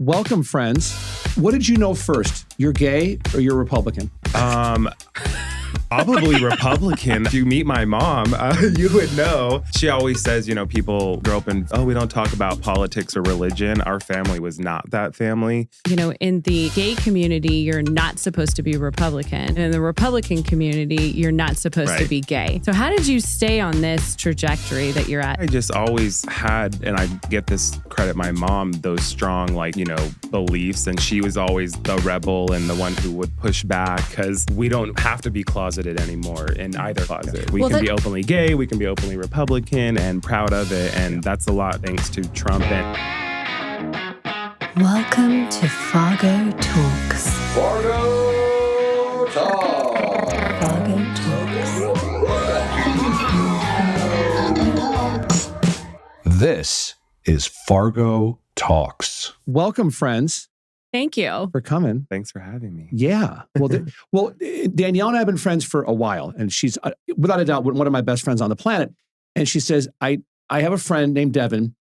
Welcome, friends. What did you know first? You're gay or you're Republican? Probably Republican. If you meet my mom, you would know. She always says, people grow up and, we don't talk about politics or religion. Our family was not that family. In the gay community, you're not supposed to be Republican. And in the Republican community, you're not supposed to be gay. So how did you stay on this trajectory that you're at? I just always had, and I get this credit my mom, those strong, beliefs. And she was always the rebel and the one who would push back because we don't have to be closeted anymore in either closet. We can be openly gay, we can be openly Republican and proud of it. And that's a lot thanks to Trump. Welcome to Fargo Talks. Fargo Talks. Fargo Talks. This is Fargo Talks. Welcome, friends, Thank you. for coming. Thanks for having me. Yeah. Well, Danielle and I have been friends for a while, and she's, without a doubt, one of my best friends on the planet. And she says, I have a friend named Devin,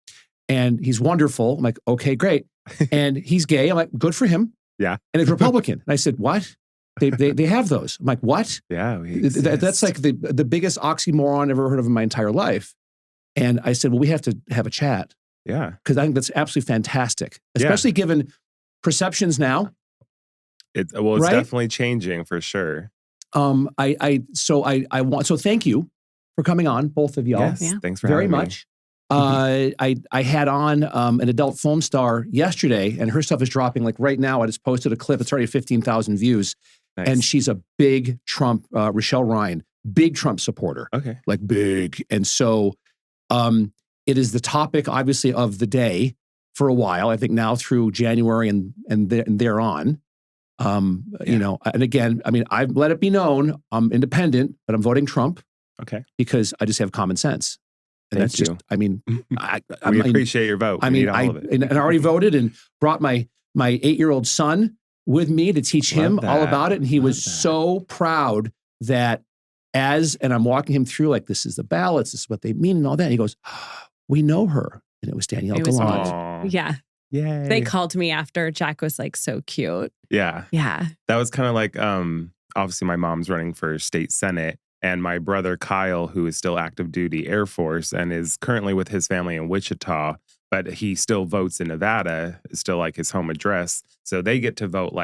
and he's wonderful. I'm like, okay, great. And he's gay. I'm like, good for him. Yeah. And he's Republican. And I said, what? They have those. I'm like, what? Yeah. That's like the biggest oxymoron I've ever heard of in my entire life. And I said, well, we have to have a chat. Yeah. Because I think that's absolutely fantastic, especially given perceptions now. It's definitely changing for sure. So thank you for coming on, both of y'all. Yes, Yeah. thanks for Very having much. I had on an adult film star yesterday, and her stuff is dropping like right now. I just posted a clip. It's already 15,000 views. Nice. And she's a big Trump, Rochelle Ryan, big Trump supporter. Okay. Like big. And so it is the topic, obviously, of the day for a while. I think now through January and thereon. And again, I've let it be known, I'm independent, but I'm voting Trump. Okay. Because I just have common sense. And Thank that's you. just, We appreciate your vote. We need all of it. And I already voted and brought my 8-year-old son with me to teach him all about it. And he was so proud that and I'm walking him through like, this is the ballots, this is what they mean and all that. And he goes, we know her. And it was Danielle Gallant. Aww. Yeah. Yay. They called me after. Jack was like so cute. Yeah. Yeah. That was kind of like, obviously my mom's running for state senate, and my brother Kyle, who is still active duty Air Force and is currently with his family in Wichita, but he still votes in Nevada, is still like his home address. So they get to vote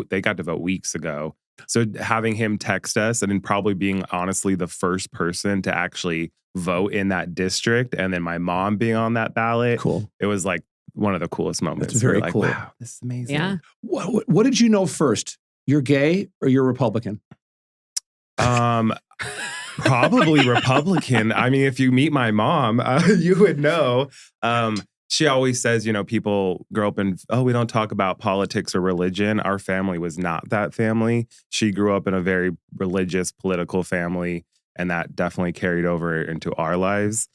they got to vote weeks ago. So having him text us and then probably being honestly the first person to actually vote in that district, and then my mom being on that ballot. Cool. It was like one of the coolest moments. That's very We're like, cool. wow, this is amazing. Yeah. What did you know first? You're gay or you're Republican? Probably Republican. If you meet my mom, you would know. She always says, people grow up and, we don't talk about politics or religion. Our family was not that family. She grew up in a very religious, political family, and that definitely carried over into our lives.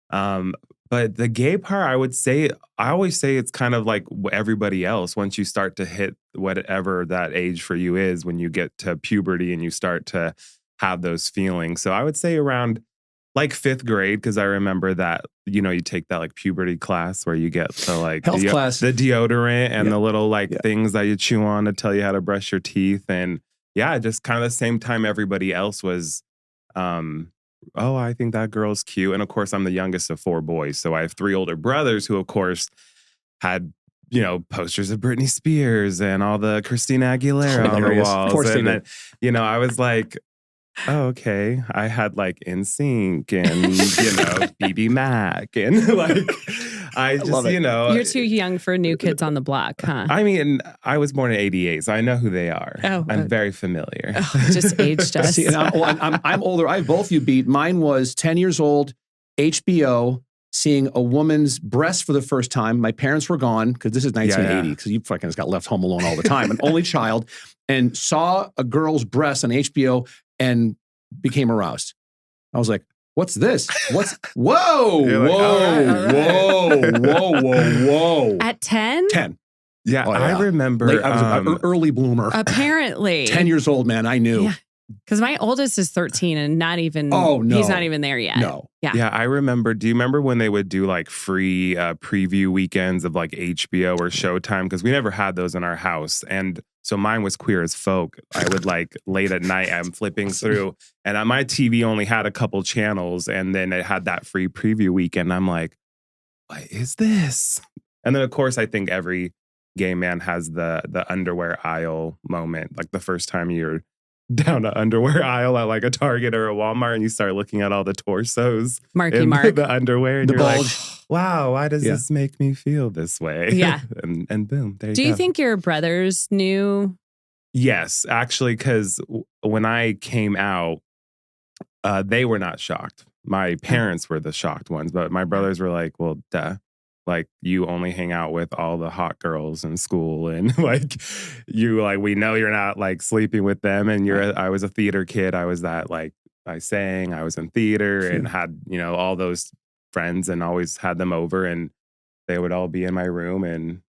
But the gay part, I always say it's kind of like everybody else. Once you start to hit whatever that age for you is, when you get to puberty and you start to have those feelings. So I would say around like 5th grade, because I remember that, you take that like puberty class where you get the Health class. The deodorant and the little things that you chew on to tell you how to brush your teeth. And yeah, just kind of the same time everybody else was, I think that girl's cute. And of course, I'm the youngest of 4 boys. So I have 3 older brothers who, of course, had, posters of Britney Spears and all the Christina Aguilera on the walls. Of course and they then, I was like, oh, okay. I had like NSYNC and, BB Mac. And I just, You're too young for New Kids on the Block, huh? I was born in 88, so I know who they are. Oh, I'm very familiar. Just aged us. See, and I'm older. I have both you beat. Mine was 10 years old, HBO, seeing a woman's breast for the first time. My parents were gone because this is 1980, because you fucking just got left home alone all the time. An only child, and saw a girl's breast on HBO and became aroused. I was like, what's this? Whoa, whoa. At 10? 10. Yeah, Oh, yeah. I remember. I was an early bloomer. Apparently. 10 years old, man. I knew. Yeah. Because my oldest is 13 and not even, he's not even there yet. No. Yeah, I remember. Do you remember when they would do like free preview weekends of like HBO or Showtime? Because we never had those in our house. And so mine was Queer as Folk. I would like late at night, I'm flipping through and my TV only had a couple channels and then it had that free preview weekend. I'm like, what is this? And then of course, I think every gay man has the underwear aisle moment. Like the first time you're down an underwear aisle at like a Target or a Walmart and you start looking at all the torsos in the underwear and you're bulge. like, wow, why does this make me feel this way? Yeah. and boom, there you go. Do you think your brothers knew? Yes, actually, because when I came out, they were not shocked. My parents were the shocked ones, but my brothers were like, well, duh. Like, you only hang out with all the hot girls in school. And like, we know you're not like sleeping with them. And I was a theater kid. I was that like, I sang, I was in theater and had, all those friends and always had them over and they would all be in my room. And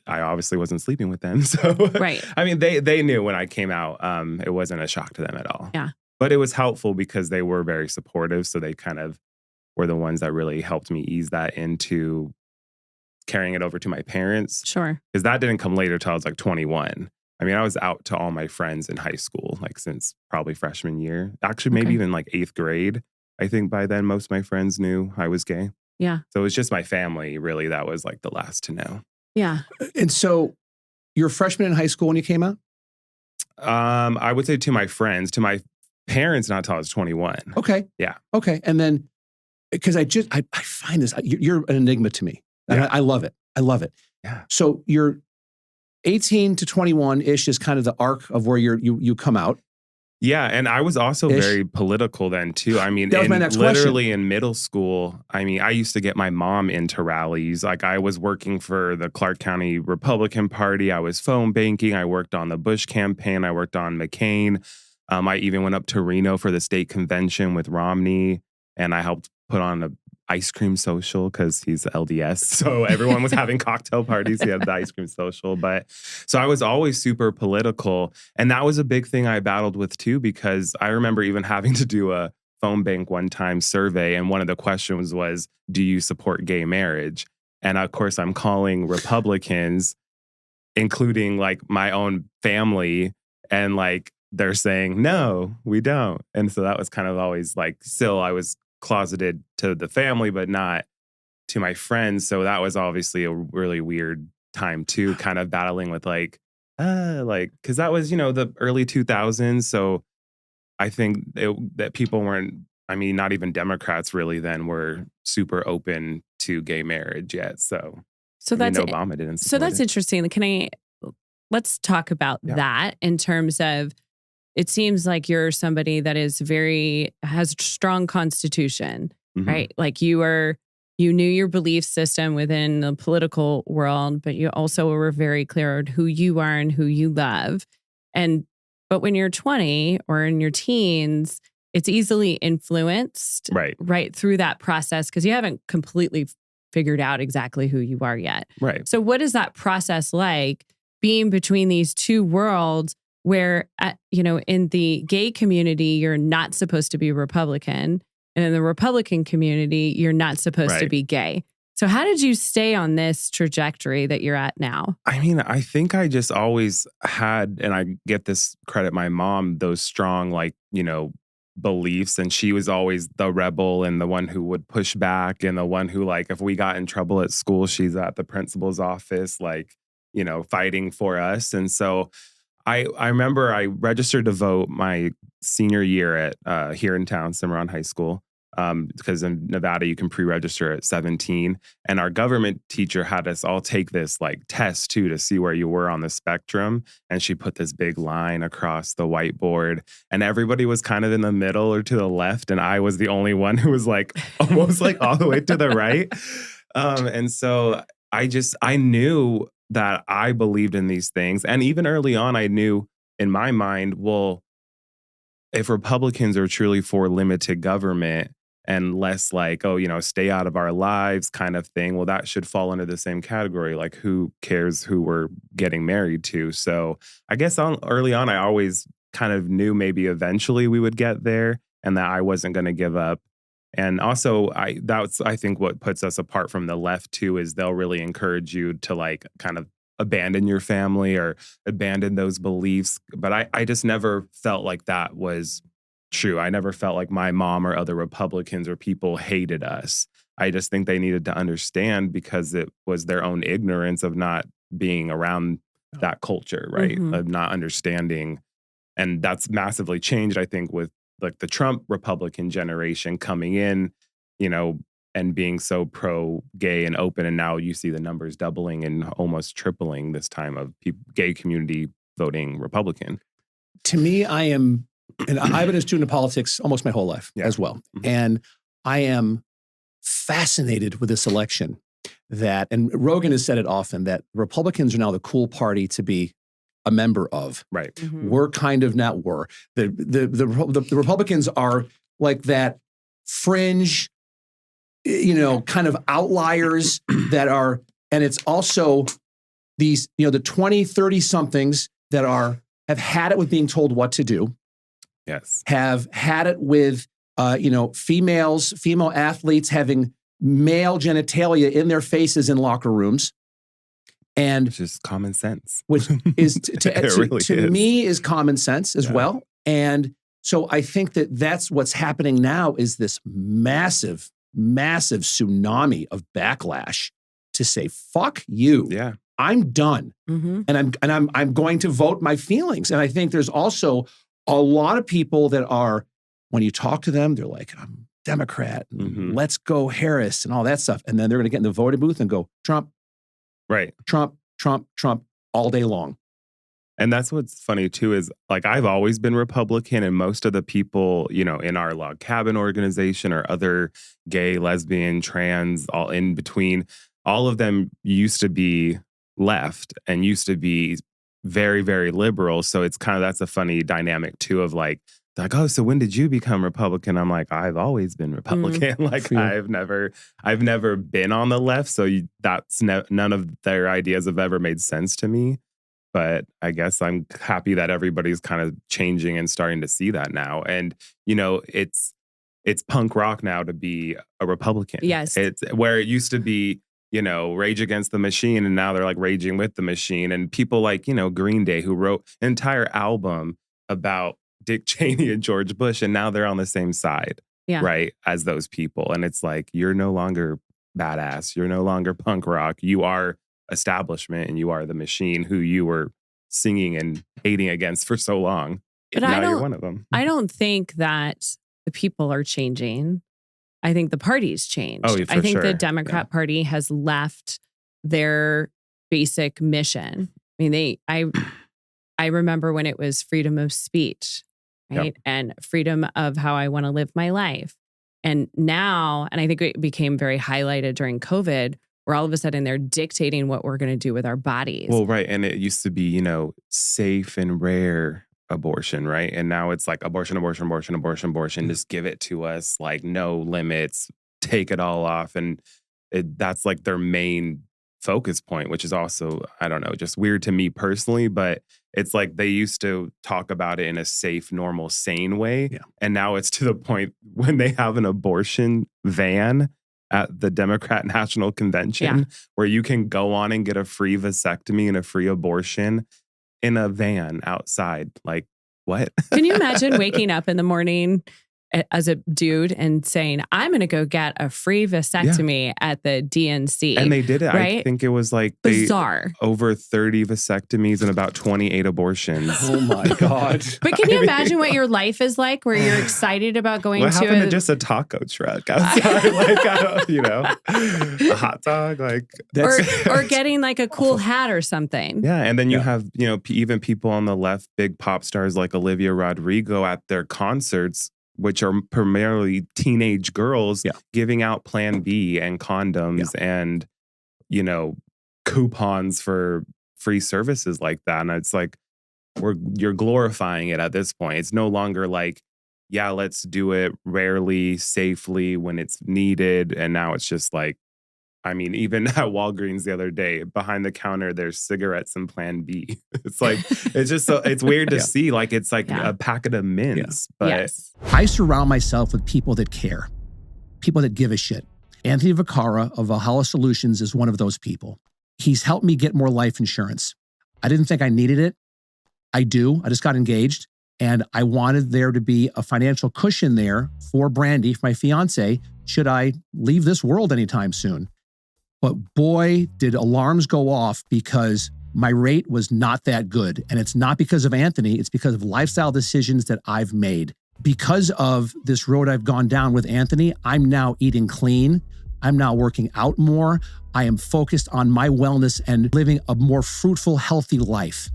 I obviously wasn't sleeping with them. So, Right. I mean, they knew when I came out, it wasn't a shock to them at all. Yeah. But it was helpful because they were very supportive. So they kind of were the ones that really helped me ease that into carrying it over to my parents. Sure. Because that didn't come later till I was like 21. I mean, I was out to all my friends in high school, like since probably freshman year. Actually, maybe even like 8th grade. I think by then most of my friends knew I was gay. Yeah. So it was just my family really that was like the last to know. Yeah. And so you're a freshman in high school when you came out? I would say to my friends, to my parents, not till I was 21. Okay. Yeah. Okay. And then, because I find this, you're an enigma to me. And I love it. I love it. Yeah. So you're 18 to 21-ish is kind of the arc of where you come out. Yeah, and I was also very political then too. I mean, that was my next literally question. In middle school, I mean, I used to get my mom into rallies. Like I was working for the Clark County Republican Party. I was phone banking. I worked on the Bush campaign. I worked on McCain. I even went up to Reno for the state convention with Romney, and I helped put on a ice cream social because he's LDS. So everyone was having cocktail parties. He had the ice cream social. But so I was always super political. And that was a big thing I battled with too, because I remember even having to do a phone bank one time survey. And one of the questions was, do you support gay marriage? And of course, I'm calling Republicans, including like my own family. And like, they're saying, no, we don't. And so that was kind of always like, still I was closeted to the family, but not to my friends. So that was obviously a really weird time too, kind of battling with because that was, the early 2000s. So I think that people weren't, I mean, not even Democrats really then were super open to gay marriage yet. So that's Obama didn't. So that's interesting. Let's talk about that in terms of, it seems like you're somebody that has a strong constitution, right? Like you knew your belief system within the political world, but you also were very clear on who you are and who you love. But when you're 20 or in your teens, it's easily influenced right through that process because you haven't completely figured out exactly who you are yet. Right. So what is that process like being between these two worlds? Where, in the gay community, you're not supposed to be Republican. And in the Republican community, you're not supposed to be gay. So how did you stay on this trajectory that you're at now? I mean, I think I just always had, and I get this credit, my mom, those strong, beliefs. And she was always the rebel and the one who would push back and the one who, if we got in trouble at school, she's at the principal's office, fighting for us. And so I remember I registered to vote my senior year at here in town, Cimarron High School, because in Nevada you can pre-register at 17. And our government teacher had us all take this test too to see where you were on the spectrum. And she put this big line across the whiteboard, and everybody was kind of in the middle or to the left, and I was the only one who was almost all the way to the right. And so I knew that I believed in these things. And even early on, I knew in my mind, well, if Republicans are truly for limited government and less stay out of our lives kind of thing, well, that should fall under the same category. Who cares who we're getting married to? So I guess early on, I always kind of knew maybe eventually we would get there and that I wasn't going to give up. And also, that's I think what puts us apart from the left too, is they'll really encourage you to like kind of abandon your family or abandon those beliefs. But I just never felt like that was true. I never felt like my mom or other Republicans or people hated us. I just think they needed to understand because it was their own ignorance of not being around that culture, right? Of not understanding. And that's massively changed, I think, with like the Trump Republican generation coming in, you know, and being so pro-gay and open. And now you see the numbers doubling and almost tripling this time of gay community voting Republican. To me, and I've been a student of politics almost my whole life as well. And I am fascinated with this election and Rogan has said it often, that Republicans are now the cool party to be a member of. Right. We're kind of not the Republicans are like that fringe, you know, kind of outliers that are, and it's also these, you know, the 20, 30 somethings that have had it with being told what to do. Yes. Have had it with, female athletes having male genitalia in their faces in locker rooms. And it's just common sense, which is to me is common sense as well. And so I think that's what's happening now is this massive, massive tsunami of backlash to say, fuck you. Yeah. I'm done. And I'm going to vote my feelings. And I think there's also a lot of people that are, when you talk to them, they're like, I'm Democrat, let's go Harris and all that stuff. And then they're going to get in the voting booth and go, Trump. Right. Trump, Trump, Trump all day long. And that's what's funny too, is like, I've always been Republican, and most of the people, you know, in our log cabin organization or other gay, lesbian, trans, all in between, all of them used to be left and used to be very, very liberal. So it's kind of, that's a funny dynamic too of like, oh, so when did you become Republican? I'm like, I've always been Republican. Like I've never been on the left. So none of their ideas have ever made sense to me. But I guess I'm happy that everybody's kind of changing and starting to see that now. And, you know, it's punk rock now to be a Republican. Yes. It's where it used to be, you know, Rage Against the Machine. And now they're like raging with the machine. And people like, you know, Green Day, who wrote an entire album about Dick Cheney and George Bush. And now they're on the same side, right, as those people. And it's like, you're no longer badass. You're no longer punk rock. You are establishment and you are the machine who you were singing and hating against for so long. But now you're one of them. I don't think that the people are changing. I think the party's changed. Oh, I think the Democrat Party has left their basic mission. I mean, I remember when it was freedom of speech, right? And freedom of how I want to live my life. And now, and I think it became very highlighted during COVID, where all of a sudden they're dictating what we're going to do with our bodies. Well, right. And it used to be, you know, safe and rare abortion, right? And now it's like abortion, just give it to us, like no limits, take it all off. And that's like their main focus point, which is also, I don't know, just weird to me personally, but it's like they used to talk about it in a safe, normal, sane way. Yeah. And now it's to the point when they have an abortion van at the Democrat National Convention where you can go on and get a free vasectomy and a free abortion in a van outside. Like, what? Can you imagine waking up in the morning as a dude and saying, I'm going to go get a free vasectomy at the DNC? And they did it. Right? I think it was like bizarre. Over 30 vasectomies and about 28 abortions. Oh my God. But can you imagine what your life is like where you're excited about going what to happened to just a taco truck outside? Like, you know, a hot dog, like or getting like a cool hat or something. Yeah. And then you have, you know, even people on the left, big pop stars like Olivia Rodrigo at their concerts, which are primarily teenage girls, giving out Plan B and condoms and, you know, coupons for free services like that. And it's like, you're glorifying it at this point. It's no longer like, let's do it rarely, safely when it's needed. And now it's just like, I mean, even at Walgreens the other day, behind the counter, there's cigarettes and Plan B. It's like, it's just so, it's weird to see. Like, it's like a packet of mints. But I surround myself with people that care, people that give a shit. Anthony Vacara of Valhalla Solutions is one of those people. He's helped me get more life insurance. I didn't think I needed it. I do. I just got engaged. And I wanted there to be a financial cushion there for Brandy, for my fiance, should I leave this world anytime soon. But boy, did alarms go off because my rate was not that good. And it's not because of Anthony, it's because of lifestyle decisions that I've made. Because of this road I've gone down with Anthony, I'm now eating clean. I'm now working out more. I am focused on my wellness and living a more fruitful, healthy life.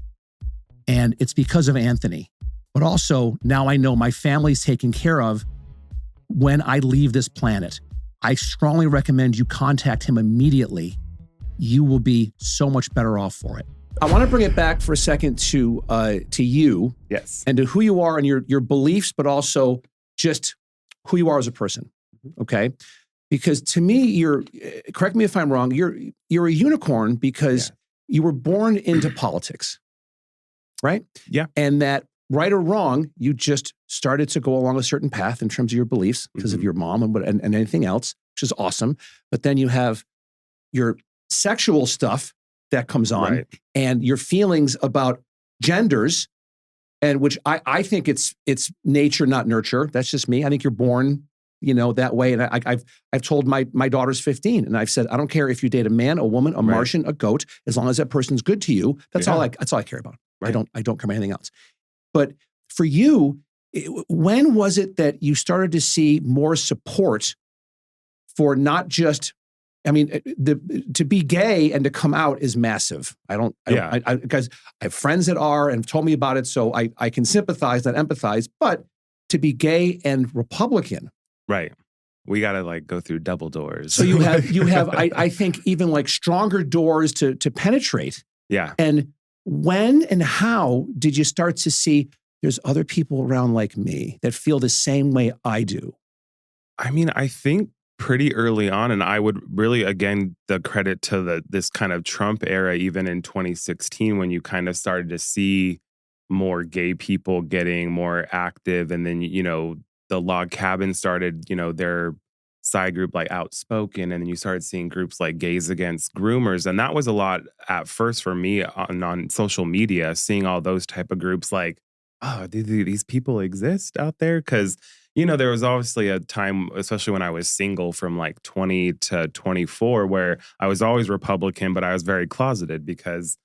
And it's because of Anthony. But also, now I know my family's taken care of when I leave this planet. I strongly recommend you contact him immediately. You will be so much better off for it. I want to bring it back for a second to you. Yes. And to who you are and your beliefs, but also just who you are as a person. Okay? Because to me, correct me if I'm wrong, you're a unicorn because you were born into politics. Right? Yeah. And that, right or wrong, you just started to go along a certain path in terms of your beliefs because of your mom and anything else, which is awesome. But then you have your sexual stuff that comes on and your feelings about genders, and which I think it's nature, not nurture. That's just me. I think you're born, that way. And I've told my daughter's 15, and I've said, I don't care if you date a man, a woman, a Martian, a goat, as long as that person's good to you. That's all I care about. Right. I don't care about anything else. But for you, when was it that you started to see more support for not just, to be gay and to come out is massive. Because I have friends that are and told me about it, so I can sympathize, not empathize, but to be gay and Republican. Right. We got to go through double doors. So you have, I think even stronger doors to penetrate. Yeah. And when and how did you start to see there's other people around like me that feel the same way I do? I think pretty early on, and I would really, again, the credit to this kind of Trump era, even in 2016, when you kind of started to see more gay people getting more active. And then, the log cabin started, their side group Outspoken, and then you started seeing groups like Gays Against Groomers, and that was a lot at first for me on social media, seeing all those type of groups oh, do these people exist out there? Because there was obviously a time, especially when I was single from 20 to 24, where I was always Republican, but I was very closeted because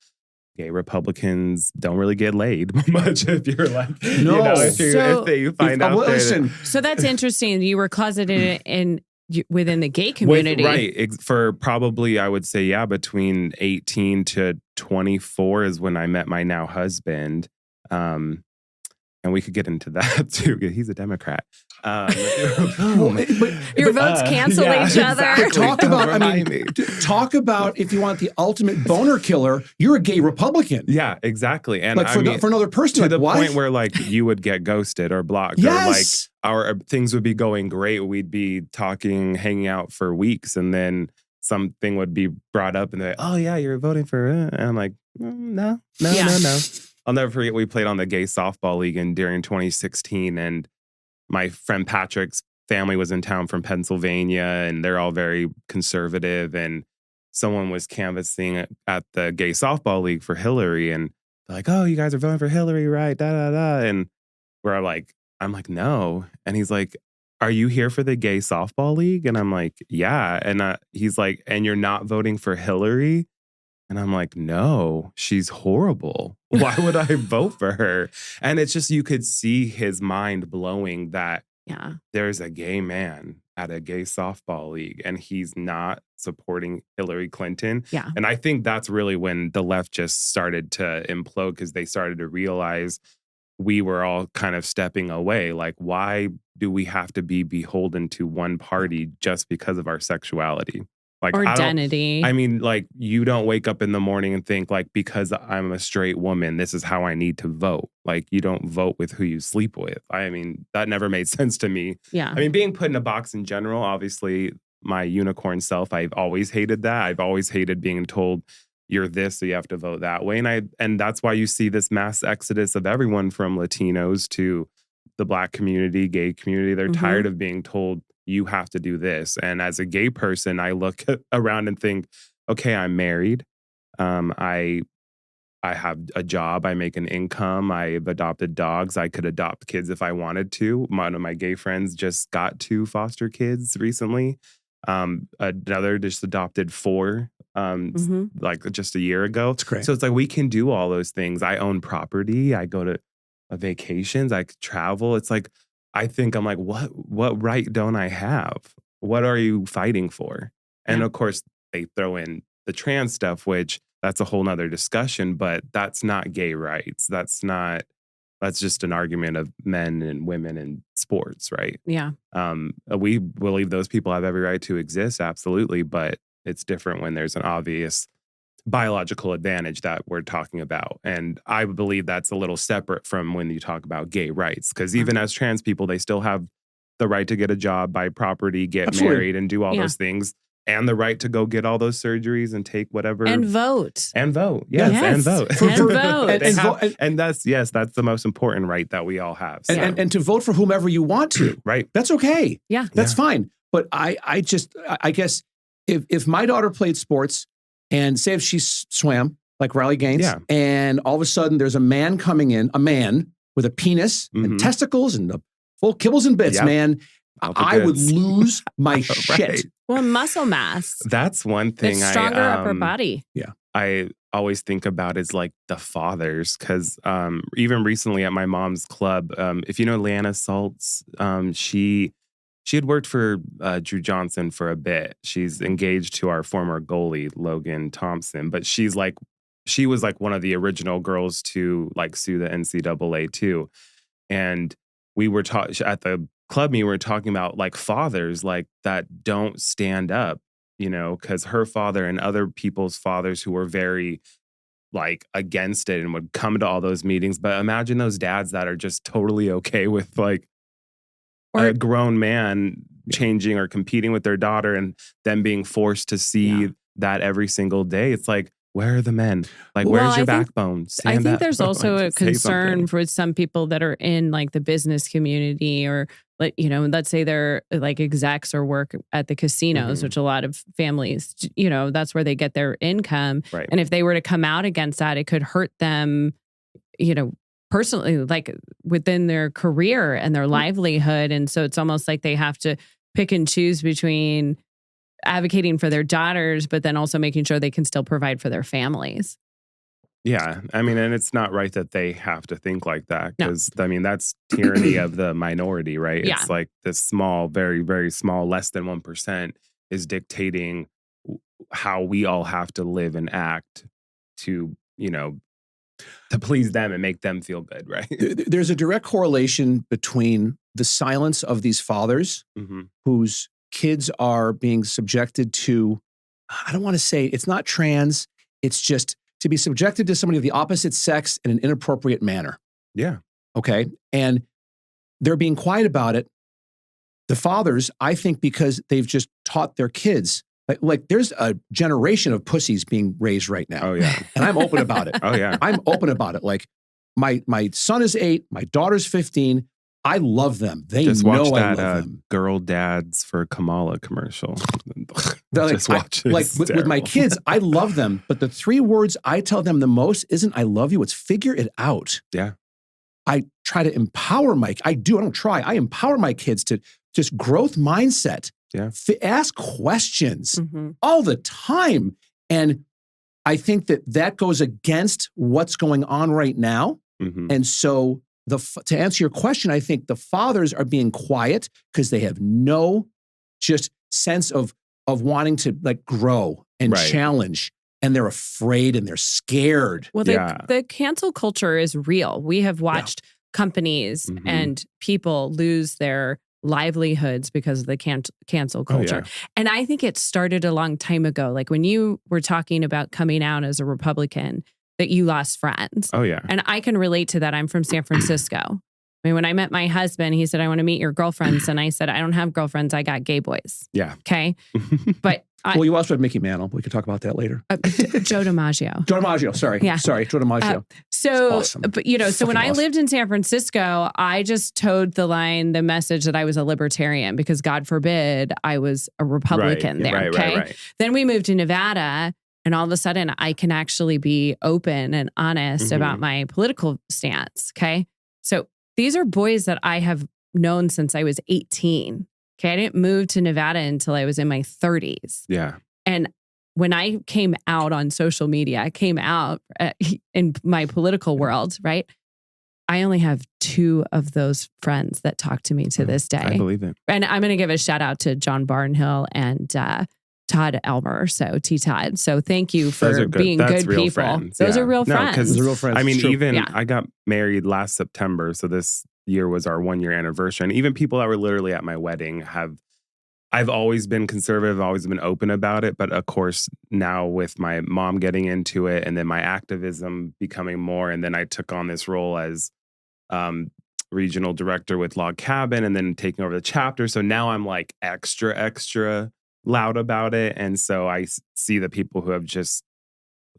gay Republicans don't really get laid much if you're if you find out. Listen, so that's interesting. You were closeted within the gay community. Right. For probably, I would say, between 18 to 24 is when I met my now husband. And we could get into that too. He's a Democrat. Your votes cancel each other. Exactly. Talk about if you want the ultimate boner killer, you're a gay Republican. Yeah, exactly. And for another person, to the point where you would get ghosted or blocked, yes. or our things would be going great. We'd be talking, hanging out for weeks, and then something would be brought up, and they're like, "Oh yeah, you're voting for," and I'm like, "No." I'll never forget we played on the gay softball league during 2016, and my friend Patrick's family was in town from Pennsylvania, and they're all very conservative, and someone was canvassing at the gay softball league for Hillary, and they're like, "Oh, you guys are voting for Hillary, right? Da da da." And I'm like, "No." And he's like, "Are you here for the gay softball league?" And I'm like, "Yeah." And he's like, "And you're not voting for Hillary?" And I'm like, "No, she's horrible. Why would I vote for her?" And it's just, you could see his mind blowing that there's a gay man at a gay softball league and he's not supporting Hillary Clinton. Yeah. And I think that's really when the left just started to implode, because they started to realize we were all kind of stepping away. Why do we have to be beholden to one party just because of our sexuality? Or identity. You don't wake up in the morning and think, because I'm a straight woman, this is how I need to vote. You don't vote with who you sleep with. That never made sense to me. Yeah. Being put in a box in general, obviously, my unicorn self. I've always hated that. I've always hated being told you're this, so you have to vote that way. And that's why you see this mass exodus of everyone from Latinos to the Black community, gay community. They're tired of being told you have to do this. And as a gay person, I look around and think, okay, I'm married. I have a job. I make an income. I've adopted dogs. I could adopt kids if I wanted to. One of my gay friends just got 2 foster kids recently. Another just adopted 4, like just a year ago. That's great. So it's like we can do all those things. I own property. I go to vacations. I could travel. It's like I think I'm like, what right don't I have? What are you fighting for? And of course, they throw in the trans stuff, which that's a whole nother discussion, but that's not gay rights. That's just an argument of men and women in sports, right? Yeah. We believe those people have every right to exist, absolutely, but it's different when there's an obvious biological advantage that we're talking about. And I believe that's a little separate from when you talk about gay rights, because even as trans people, they still have the right to get a job, buy property, get married, and do all those things. And the right to go get all those surgeries and take whatever. And vote. And vote. Yes, and vote. And vote. And that's the most important right that we all have. So. And to vote for whomever you want to. Right. That's okay. Yeah. That's fine. But I guess if my daughter played sports and say if she swam like Riley Gaines, and all of a sudden there's a man coming in, a man with a penis and testicles and the full kibbles and bits, man, I would lose my shit. Well, muscle mass. That's one thing. It's stronger upper body. Yeah. I always think about is like the fathers, because even recently at my mom's club, if you know Leanna Saltz, she had worked for Drew Johnson for a bit. She's engaged to our former goalie Logan Thompson, but she was like one of the original girls to like sue the NCAA too. And we were at the club meeting, we were talking about like fathers like that don't stand up, you know, because her father and other people's fathers who were very like against it and would come to all those meetings. But imagine those dads that are just totally okay with like a grown man changing or competing with their daughter and them being forced to see that every single day. It's like, where are the men? Like, where's your backbone? I think there's also a concern for some people that are in like the business community, or like, you know, let's say they're like execs or work at the casinos, which a lot of families, you know, that's where they get their income. Right. And if they were to come out against that, it could hurt them, you know, personally, like within their career and their livelihood. And so it's almost like they have to pick and choose between advocating for their daughters, but then also making sure they can still provide for their families. Yeah. I mean, and it's not right that they have to think like that, because I mean, that's tyranny of the minority, right? Yeah. It's like this small, very, very small, less than 1% is dictating how we all have to live and act to, you know, to please them and make them feel good, right? There's a direct correlation between the silence of these fathers whose kids are being subjected to, I don't want to say, it's not trans, it's just to be subjected to somebody of the opposite sex in an inappropriate manner. Yeah. Okay. And they're being quiet about it. The fathers, I think, because they've just taught their kids, like there's a generation of pussies being raised right now. Oh, yeah. And I'm open about it. Oh, yeah. I'm open about it. Like my son is 8, my daughter's 15. I love them. They just know watch I that, love them. Girl Dads for Kamala commercial. Just watch it. Like with my kids, I love them. But the 3 words I tell them the most isn't "I love you." It's "figure it out." Yeah. I try to empower I don't try. I empower my kids to just growth mindset. Yeah. Ask questions all the time. And I think that goes against what's going on right now. And so to answer your question, I think the fathers are being quiet because they have no just sense of wanting to like grow and challenge, and they're afraid and they're scared. Well, the cancel culture is real. We have watched companies and people lose their livelihoods because of the cancel culture. And I think it started a long time ago. Like when you were talking about coming out as a Republican, that you lost friends. Oh, yeah. And I can relate to that. I'm from San Francisco. I mean, when I met my husband, he said, I want to meet your girlfriends. And I said, I don't have girlfriends. I got gay boys. Yeah. Okay. But well, you also had Mickey Mantle. We could talk about that later. Joe DiMaggio. Joe DiMaggio. Sorry. Yeah. Sorry. Joe DiMaggio. So, awesome. but you know, so when I awesome. lived in San Francisco, I just towed the message that I was a libertarian because God forbid I was a Republican there. Right, okay. right. Then we moved to Nevada. And all of a sudden, I can actually be open and honest about my political stance. Okay. So these are boys that I have known since I was 18. Okay. I didn't move to Nevada until I was in my 30s. Yeah. And when I came out on social media, I came out in my political world, right? I only have 2 of those friends that talk to me to this day. I believe it. And I'm going to give a shout out to John Barnhill and Todd Elmer, so T-Todd. So thank you for being good real people. Friends. Those are real friends. Those are real friends. I mean, even Yeah. I got married last September, so this year was our 1-year anniversary. And even people that were literally at my wedding I've always been conservative, always been open about it. But of course, now with my mom getting into it and then my activism becoming more, and then I took on this role as regional director with Log Cabin and then taking over the chapter. So now I'm like extra loud about it. And so I see the people who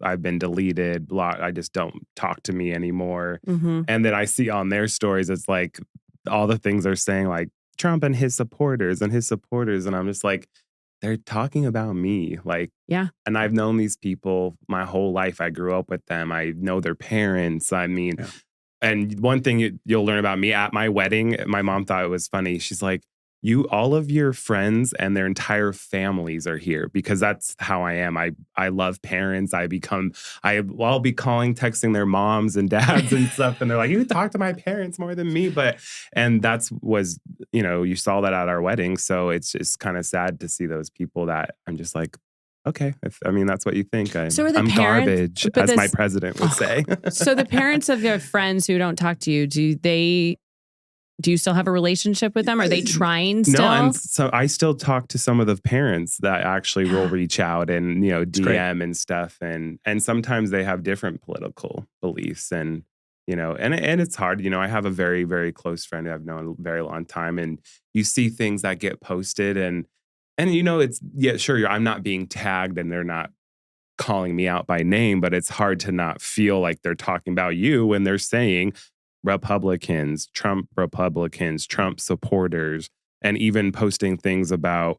I've been deleted, blocked. I just don't talk to me anymore. Mm-hmm. And then I see on their stories, it's like all the things they're saying, like Trump and his supporters. And I'm just like, they're talking about me. Like, yeah. And I've known these people my whole life. I grew up with them. I know their parents. I mean, and one thing you'll learn about me at my wedding, my mom thought it was funny. She's like, all of your friends and their entire families are here because that's how I am. I love parents. I'll be calling, texting their moms and dads and stuff. And they're like, you talk to my parents more than me. And you saw that at our wedding. So it's just kind of sad to see those people that I'm just like, okay, that's what you think. I'm garbage, as my president would say. So the parents of your friends who don't talk to you, do you still have a relationship with them? Are they trying still? No, so I still talk to some of the parents that actually will reach out and, DM and stuff. And sometimes they have different political beliefs and it's hard. I have a very, very close friend who I've known a very long time. And you see things that get posted and I'm not being tagged and they're not calling me out by name, but it's hard to not feel like they're talking about you when they're saying Republicans, Trump supporters, and even posting things about,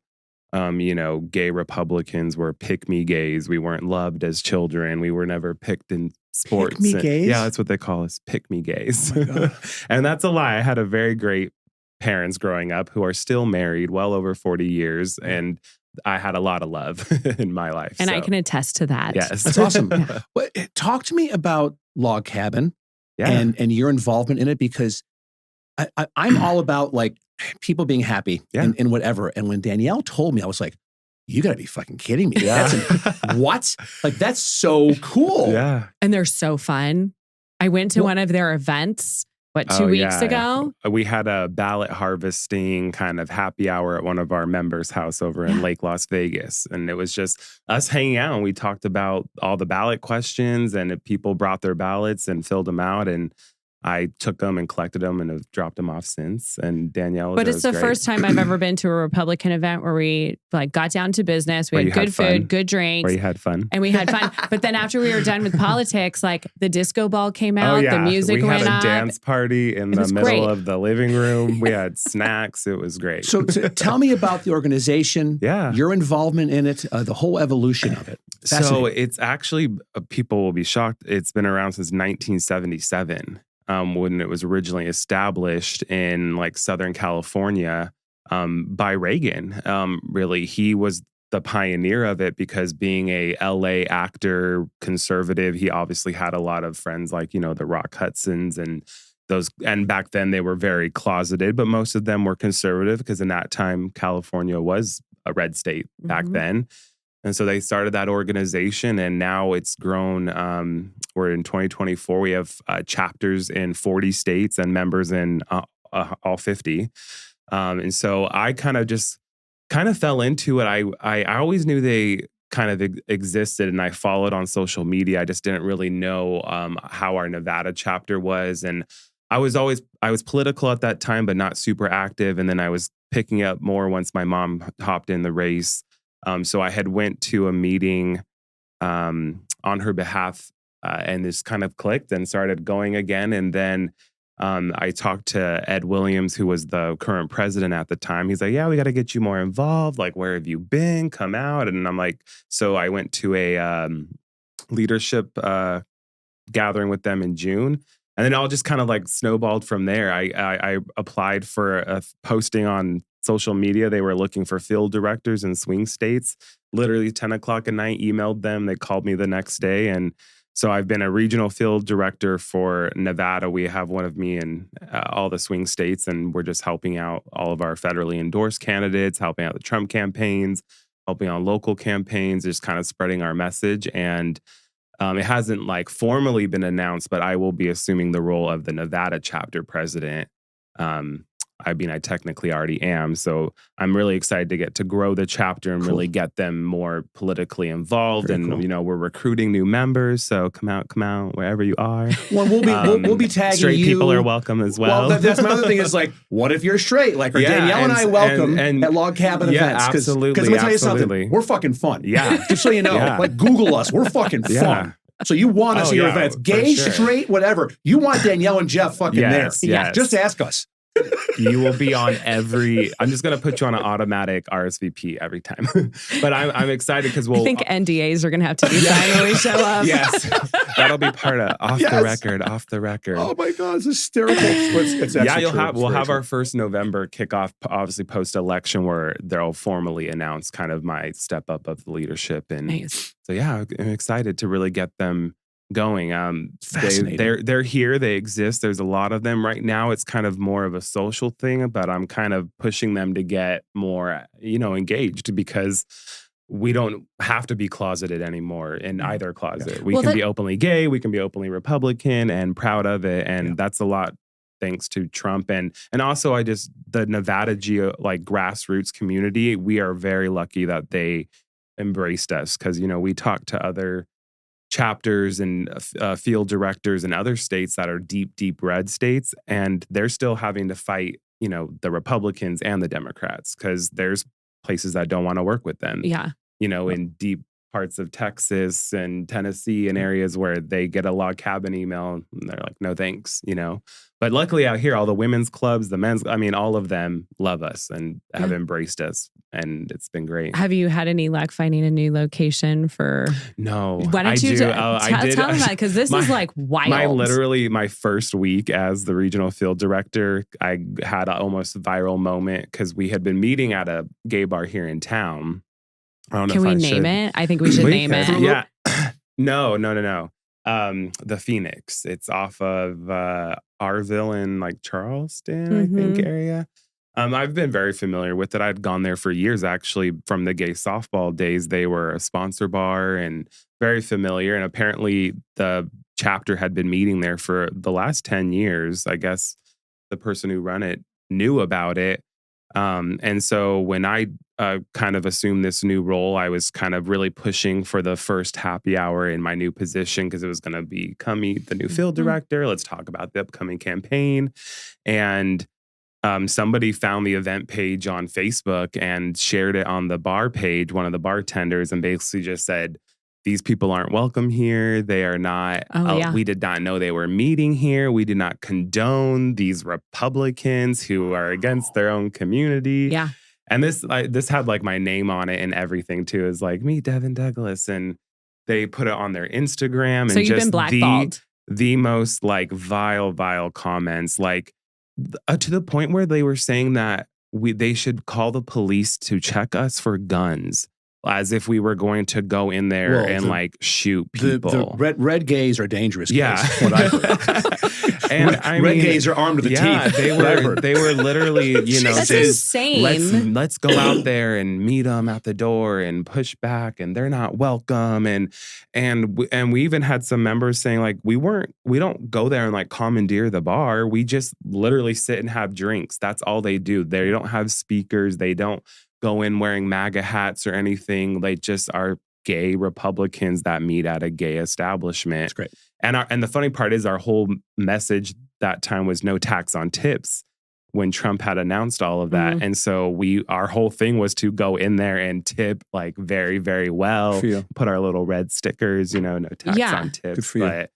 gay Republicans were pick-me gays. We weren't loved as children. We were never picked in sports. Pick-me gays? Yeah, that's what they call us, pick-me gays. Oh And that's a lie. I had a very great parents growing up who are still married well over 40 years. And I had a lot of love in my life. And I can attest to that. Yes. That's awesome. Well, talk to me about Log Cabin. Yeah. And your involvement in it, because I'm all about like people being happy in whatever. And when Danielle told me, I was like, you gotta be fucking kidding me. Yeah. What? Like, that's so cool. Yeah. And they're so fun. I went to one of their events, 2 weeks ago? We had a ballot harvesting kind of happy hour at one of our members' house over in Lake Las Vegas. And it was just us hanging out. And we talked about all the ballot questions and if people brought their ballots and filled them out. And I took them and collected them and have dropped them off since. And Danielle, but it's the first time I've ever been to a Republican event where we got down to business. We had good food, good drinks. Where you had fun. And we had fun. But then after we were done with politics, the disco ball came out, the music went up. We had a dance party in the middle of the living room. We had snacks. It was great. So tell me about the organization, your involvement in it, the whole evolution of it. So it's actually, people will be shocked, it's been around since 1977. When it was originally established in Southern California by Reagan. Really, he was the pioneer of it because being a LA actor, conservative, he obviously had a lot of friends the Rock Hudsons and those. And back then they were very closeted, but most of them were conservative because in that time, California was a red state back then. And so they started that organization and now it's grown. We're in 2024. We have chapters in 40 states and members in all 50. And so I kind of fell into it. I always knew they kind of existed and I followed on social media. I just didn't really know how our Nevada chapter was. And I was political at that time, but not super active. And then I was picking up more once my mom hopped in the race. So I had went to a meeting on her behalf and this kind of clicked and started going again. And then I talked to Ed Williams, who was the current president at the time. He's like, yeah, we got to get you more involved. Like, where have you been? Come out. And I'm like, so I went to a leadership gathering with them in June. And then it all just kind of like snowballed from there. I applied for a posting on social media. They were looking for field directors in swing states. Literally 10 o'clock at night, emailed them. They called me the next day. And so I've been a regional field director for Nevada. We have one of me in all the swing states, and we're just helping out all of our federally endorsed candidates, helping out the Trump campaigns, helping on local campaigns, just kind of spreading our message. And it hasn't like formally been announced, but I will be assuming the role of the Nevada chapter president. I mean, I technically already am. So I'm really excited to get to grow the chapter and really get them more politically involved. Very and, you know, we're recruiting new members. So come out wherever you are. Well, we'll be tagging straight you. people are welcome as well. Well, that's my other thing is like, what if you're straight? Like, Danielle and I welcome at log cabin events. Absolutely. Because let me tell you something. We're fucking fun. Yeah. Just so you know, like Google us. We're fucking fun. So you want us at your events. Gay, straight, whatever. You want Danielle and Jeff fucking there. Yes. Just ask us. You will be on I'm just going to put you on an automatic RSVP every time. But I'm excited because I think NDAs are going to have to be signed when we show up. Yes. That'll be part of off the record. Oh my God, it's hysterical. It's we'll have our first November kickoff, obviously post-election, where they'll formally announce kind of my step up of the leadership. And nice. So I'm excited to really get them going. Fascinating. They're here. They exist. There's a lot of them right now. It's kind of more of a social thing, but I'm kind of pushing them to get more, engaged, because we don't have to be closeted anymore in either closet. We can be openly gay. We can be openly Republican and proud of it. And that's a lot thanks to Trump. And also the Nevada grassroots community, we are very lucky that they embraced us, because, we talked to other chapters and field directors in other states that are deep red states, and they're still having to fight, the Republicans and the Democrats, because there's places that don't want to work with them. Yeah. In deep parts of Texas and Tennessee and areas where they get a log cabin email and they're like, no thanks, But luckily out here, all the women's clubs, the men's, all of them love us and have embraced us. And it's been great. Have you had any luck finding a new location for? No. Why don't you tell them that? Because this is like wild. My first week as the regional field director, I had an almost viral moment because we had been meeting at a gay bar here in town. I don't know Can if we I name should. it? I think we should name it. Yeah. No. The Phoenix. It's off of Arville and Charleston, I think, area. I've been very familiar with it. I'd gone there for years, actually, from the gay softball days. They were a sponsor bar and very familiar. And apparently the chapter had been meeting there for the last 10 years. I guess the person who ran it knew about it. And so when I kind of assumed this new role, I was kind of really pushing for the first happy hour in my new position, because it was going to be, come meet the new field director. Let's talk about the upcoming campaign. And somebody found the event page on Facebook and shared it on the bar page, one of the bartenders, and basically just said, these people aren't welcome here. They are not, we did not know they were meeting here. We did not condone these Republicans who are against their own community. Yeah. And this had my name on it and everything too. Is meet Devin Douglas. And they put it on their Instagram. So and you've been blackballed. The most vile comments, to the point where they were saying that they should call the police to check us for guns, as if we were going to go in there and shoot people. The red gays are dangerous. Gays, yeah, what I've heard. And red gays are armed to the teeth. They were literally, that's insane. Let's go out there and meet them at the door and push back, and they're not welcome. And we even had some members saying we don't go there and commandeer the bar. We just literally sit and have drinks. That's all they do. They don't have speakers. They don't go in wearing MAGA hats or anything. They just are gay Republicans that meet at a gay establishment. That's great. And the funny part is our whole message that time was no tax on tips when Trump had announced all of that. And so our whole thing was to go in there and tip like very, very well, put our little red stickers, no tax on tips. Good for you. But,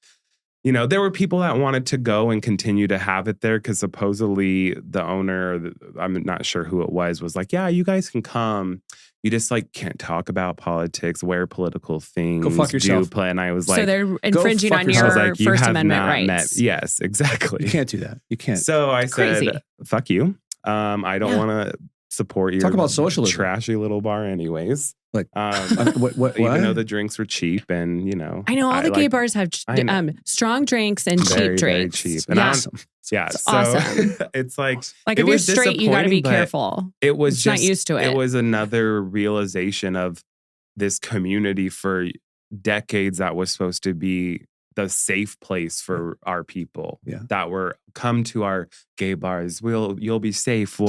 there were people that wanted to go and continue to have it there because supposedly the owner, I'm not sure who it was like, yeah, you guys can come. You just like can't talk about politics, wear political things. Go fuck yourself. And I was like, so they're infringing on your First Amendment rights. Yes, exactly. You can't do that. You can't. So I said, fuck you. I don't want to support your talk about socialism. Trashy little bar anyways. Like, what? Even though the drinks were cheap and, I know all the gay bars have strong drinks and cheap drinks. Very cheap. And awesome. Awesome. It's like if you're straight, you got to be careful. It was just not used to it. It was another realization of this community for decades that was supposed to be the safe place for our people that were come to our gay bars. You'll be safe.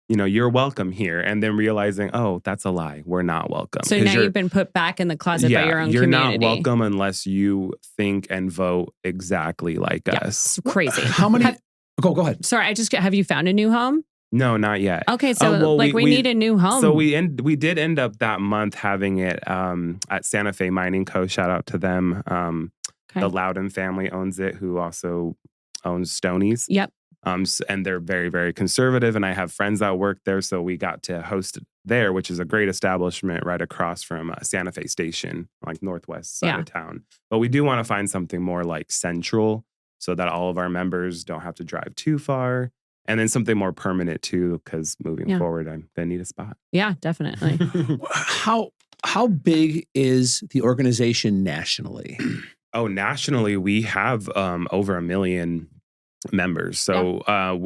You're welcome here. And then realizing, oh, that's a lie. We're not welcome. So now you've been put back in the closet by your own you're community. You're not welcome unless you think and vote exactly like us. It's crazy. How many? Go ahead. Sorry, have you found a new home? No, not yet. Okay, so we need a new home. So we did end up that month having it at Santa Fe Mining Co. Shout out to them. The Loudon family owns it, who also owns Stoney's. Yep. And they're very, very conservative. And I have friends that work there. So we got to host there, which is a great establishment right across from Santa Fe Station, like northwest side of town. But we do want to find something more like central so that all of our members don't have to drive too far. And then something more permanent too, because moving forward, I'm going to need a spot. Yeah, definitely. How big is the organization nationally? Oh, nationally, we have over 1 million members. So,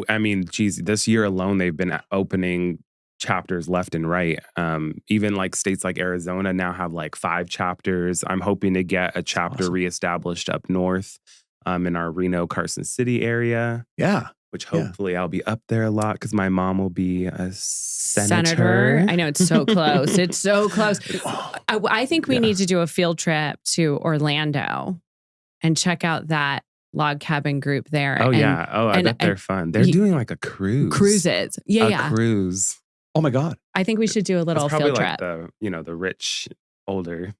this year alone, they've been opening chapters left and right. Even like states like Arizona now have like 5 chapters. I'm hoping to get a chapter reestablished up north in our Reno, Carson City area. Yeah. Which hopefully I'll be up there a lot because my mom will be a senator. I know, it's so close. It's so close. I think we need to do a field trip to Orlando and check out that log cabin group there. Oh, yeah. Oh, I bet they're fun. They're doing like a cruise. Cruises. Yeah. Cruise. Oh, my God. I think we should do a little field trip. Like the rich older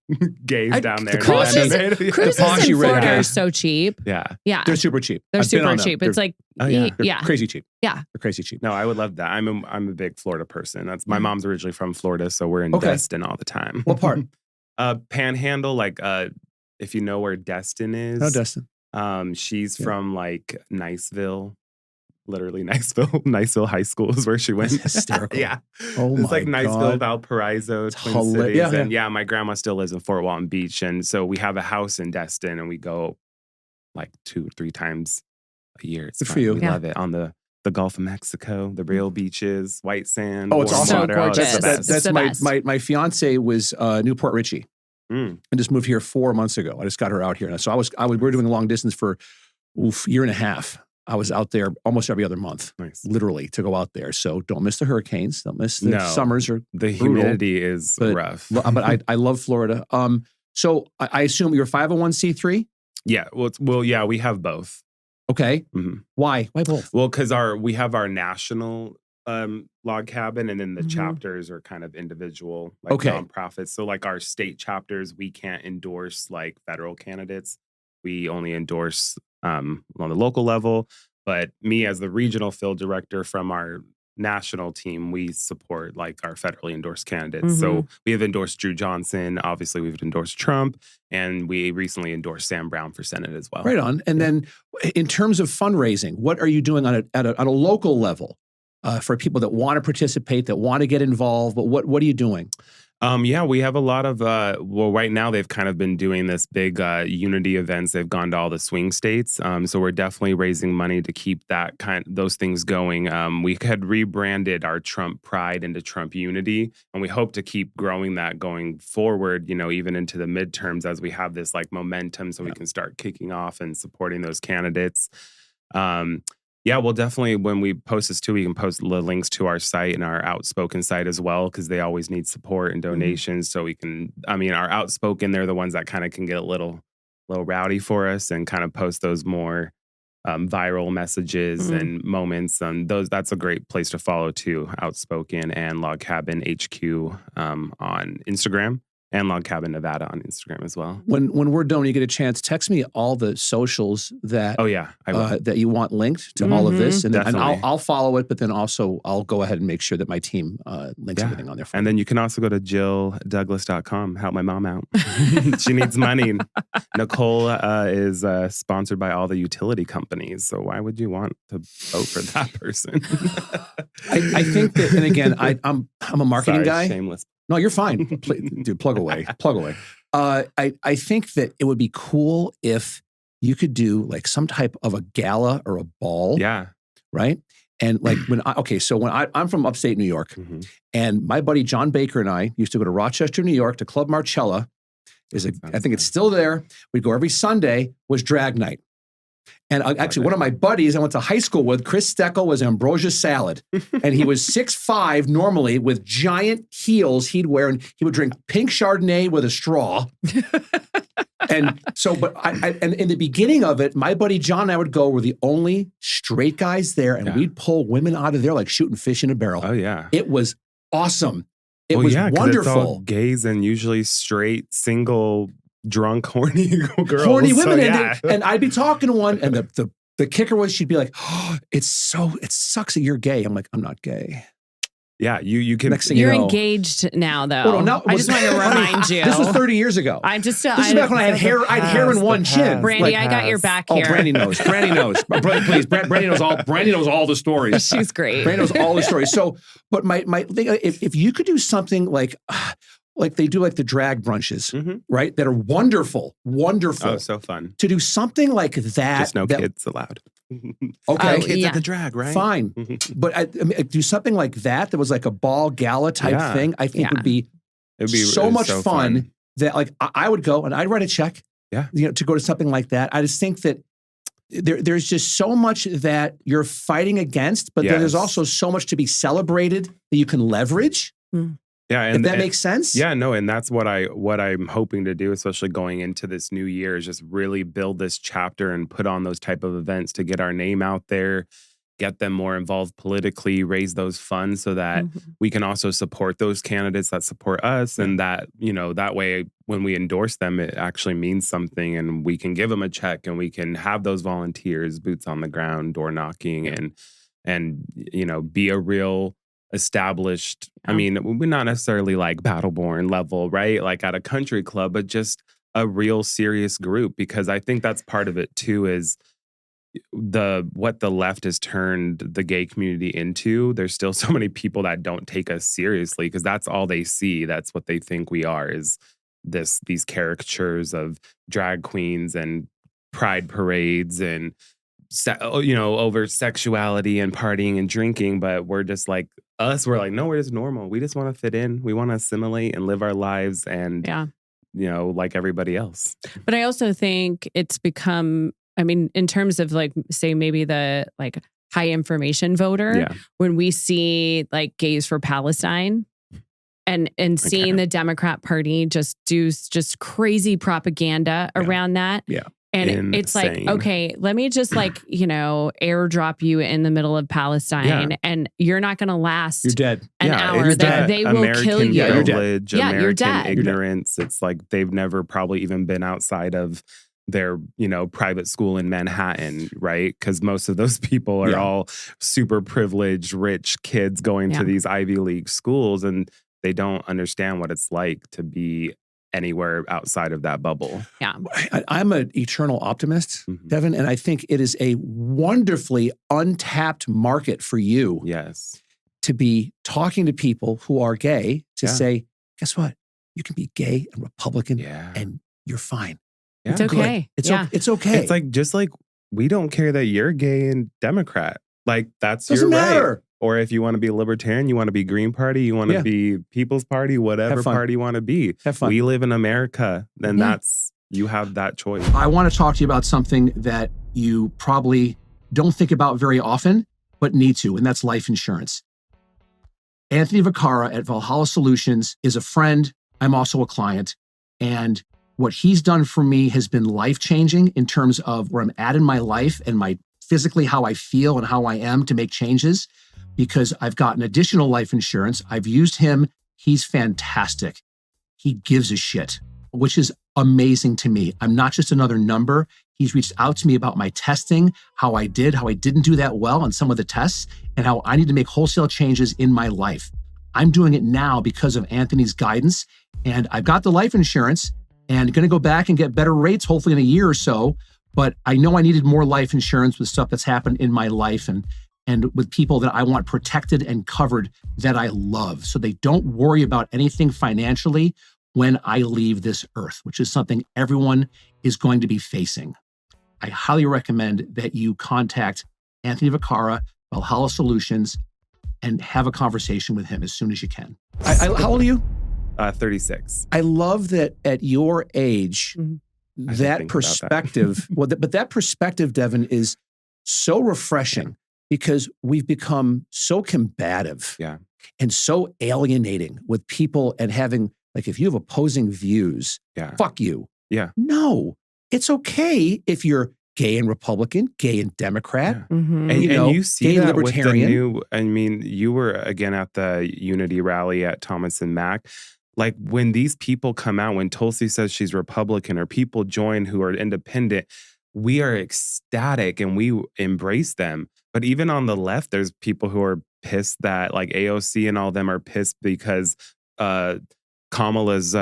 gays down there. Cruises in Florida are so cheap. Yeah. They're super cheap. They're super cheap. It's like, they're crazy cheap. Yeah. They're crazy cheap. No, I would love that. I'm a big Florida person. That's my mom's originally from Florida, so we're in Destin all the time. What part? Panhandle, like if you know where Destin is. Oh, Destin. She's from like Niceville. Literally Niceville High School is where she went. That's hysterical. Yeah. Oh my It's like Niceville, God. Valparaiso, Twin Cities. And my grandma still lives in Fort Walton Beach. And so we have a house in Destin and we go like 2 or 3 times a year. It's Good fun. for you. We love it. On the Gulf of Mexico, the real beaches, white sand. Oh, it's warm awesome. water. So gorgeous. It's the best. That's my fiance was Newport Richie and just moved here 4 months ago. I just got her out here. So we were doing long distance for year and a half. I was out there almost every other month, literally, to go out there. So don't miss the hurricanes. Don't miss the summers. Or the humidity is rough. But I love Florida. So I assume you're 501c3? Yeah. Well, we have both. Okay. Mm-hmm. Why? Why both? Well, because we have our national log cabin, and then the chapters are kind of individual, like nonprofits. So like our state chapters, we can't endorse like federal candidates. We only endorse on the local level. But me as the regional field director from our national team, we support like our federally endorsed candidates. So we have endorsed Drew Johnson. Obviously, we've endorsed Trump, and we recently endorsed Sam Brown for Senate as well. Right on. And then in terms of fundraising, what are you doing on a local level for people that want to participate, that want to get involved? But what are you doing? We have a lot of, right now they've kind of been doing this big unity events. They've gone to all the swing states. So we're definitely raising money to keep those things going. We had rebranded our Trump Pride into Trump Unity, and we hope to keep growing that going forward, even into the midterms as we have this like momentum so we can start kicking off and supporting those candidates. We'll definitely, when we post this too, we can post the links to our site and our Outspoken site as well, because they always need support and donations. So we can, our Outspoken, they're the ones that kind of can get a little rowdy for us and kind of post those more viral messages and moments. That's a great place to follow too. Outspoken and Log Cabin HQ on Instagram. And Log Cabin Nevada on Instagram as well. When we're done, when you get a chance, text me all the socials that I will. that you want linked to all of this, and Definitely. I'll follow it. But then also I'll go ahead and make sure that my team links everything on there. And then you can also go to JillDouglas.com. Help my mom out. She needs money. Nicole is sponsored by all the utility companies, so why would you want to vote for that person? I think that, and again, I'm a marketing guy. Shameless. No, you're fine. Dude, plug away. I think that it would be cool if you could do like some type of a gala or a ball. Yeah. Right? And like I'm from upstate New York, and my buddy John Baker and I used to go to Rochester, New York to Club Marcella. I think it's still there. We'd go every Sunday, was drag night. And actually, one of my buddies I went to high school with, Chris Steckel, was ambrosia salad. And he was 6'5" normally with giant heels he'd wear. And he would drink pink Chardonnay with a straw. And so, and in the beginning of it, my buddy John and I would go, we're the only straight guys there. And we'd pull women out of there like shooting fish in a barrel. Oh, yeah. It was awesome. It was wonderful. It's all gays and usually straight, single, drunk, horny girls. Horny women. So, and I'd be talking to one, and the kicker was she'd be like, oh, it sucks that you're gay. I'm like, I'm not gay. Yeah, you can. Next thing You're you know, engaged now, though. I just want to remind you. This was 30 years ago. This is back when I had hair. I had hair in one chin. Brandy, I got your back here. Oh, Brandy knows. Brandy knows. Brother, please. Brandy knows all. Brandy knows all the stories. She's great. Brandy knows all the stories. So, but my thing, if you could do something like they do like the drag brunches, right? That are wonderful. Oh, so fun. To do something like that. Just no kids allowed. Okay. Kids at the drag, right? Fine. But I mean, do something like that was like a ball gala type thing, I think would be so much fun that like I would go and I'd write a check to go to something like that. I just think that there's just so much that you're fighting against, but then there's also so much to be celebrated that you can leverage. Yeah, and if that makes sense. Yeah, no, and that's what I'm hoping to do, especially going into this new year, is just really build this chapter and put on those type of events to get our name out there, get them more involved politically, raise those funds so that we can also support those candidates that support us, and that that way when we endorse them, it actually means something, and we can give them a check, and we can have those volunteers, boots on the ground, door knocking, and be a real established, I mean, we're not necessarily like Battleborn level, right? Like at a country club, but just a real serious group, because I think that's part of it too, is what the left has turned the gay community into. There's still so many people that don't take us seriously because that's all they see. That's what they think we are, is these caricatures of drag queens and pride parades and over sexuality and partying and drinking. But we're just like we're like, no, we're just normal. We just want to fit in. We want to assimilate and live our lives and like everybody else. But I also think it's become, I mean, in terms of like, say maybe the like high information voter, when we see like Gays for Palestine and seeing the Democrat Party just do just crazy propaganda around that. Yeah. And it's like, okay, let me just like, airdrop you in the middle of Palestine and you're not going to last you're dead. an hour. They will American kill you. Privilege, American you're dead. ignorance. It's like they've never probably even been outside of their, private school in Manhattan, right? Because most of those people are all super privileged, rich kids going to these Ivy League schools, and they don't understand what it's like to be anywhere outside of that bubble. Yeah. I'm an eternal optimist, Devin, and I think it is a wonderfully untapped market for you. Yes. To be talking to people who are gay to say, guess what? You can be gay and Republican and you're fine. Yeah. It's okay. It's okay. It's like, just like we don't care that you're gay and Democrat. Like that's Doesn't your matter. right. Or if you want to be libertarian, you want to be Green Party, you want to be People's Party, whatever party you want to be. Have fun. We live in America, then you have that choice. I want to talk to you about something that you probably don't think about very often, but need to, and that's life insurance. Anthony Vacara at Valhalla Solutions is a friend. I'm also a client. And what he's done for me has been life-changing in terms of where I'm at in my life and my physically how I feel and how I am to make changes because I've gotten additional life insurance. I've used him. He's fantastic. He gives a shit, which is amazing to me. I'm not just another number. He's reached out to me about my testing, how I didn't do that well on some of the tests, and how I need to make wholesale changes in my life. I'm doing it now because of Anthony's guidance, and I've got the life insurance and going to go back and get better rates, hopefully in a year or so. But I know I needed more life insurance with stuff that's happened in my life and with people that I want protected and covered that I love. So they don't worry about anything financially when I leave this earth, which is something everyone is going to be facing. I highly recommend that you contact Anthony Vaccaro, Valhalla Solutions, and have a conversation with him as soon as you can. How old are you? 36. I love that at your age, that perspective, but that perspective, Devin, is so refreshing because we've become so combative and so alienating with people and having, like, if you have opposing views, fuck you. Yeah. No, it's okay if you're gay and Republican, gay and Democrat, and you see gay that libertarian. with the new, you were again at the Unity rally at Thomas and Mack. Like when these people come out, when Tulsi says she's Republican or people join who are independent, we are ecstatic and we embrace them. But even on the left, there's people who are pissed that like AOC and all them are pissed because Kamala's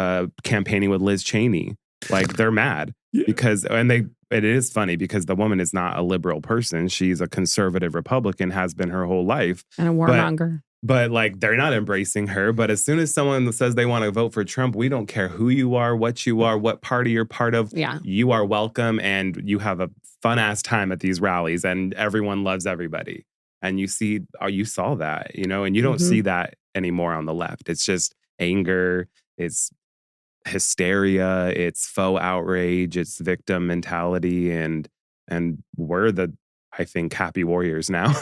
campaigning with Liz Cheney. Like they're mad because, it is funny because the woman is not a liberal person. She's a conservative Republican, has been her whole life. And a warmonger. But like, they're not embracing her. But as soon as someone says they want to vote for Trump, we don't care who you are, what party you're part of. Yeah. You are welcome and you have a fun ass time at these rallies and everyone loves everybody. And you saw that, and you don't see that anymore on the left. It's just anger. It's hysteria. It's faux outrage. It's victim mentality. And we're I think happy warriors now.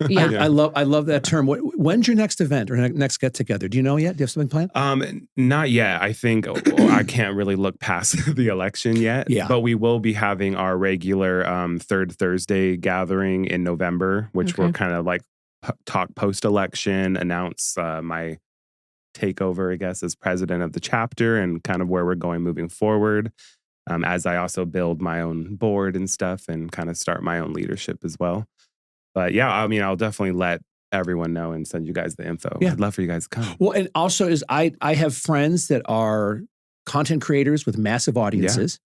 Yeah. I love that term. When's your next event or next get together? Do you know yet? Do you have something planned? Not yet. I think I can't really look past the election yet. Yeah. But we will be having our regular third Thursday gathering in November, which we'll kind of like talk post-election, announce my takeover, I guess, as president of the chapter and kind of where we're going moving forward. As I also build my own board and stuff and kind of start my own leadership as well. But yeah, I mean, I'll definitely let everyone know and send you guys the info. Yeah. I'd love for you guys to come. Well, and also I have friends that are content creators with massive audiences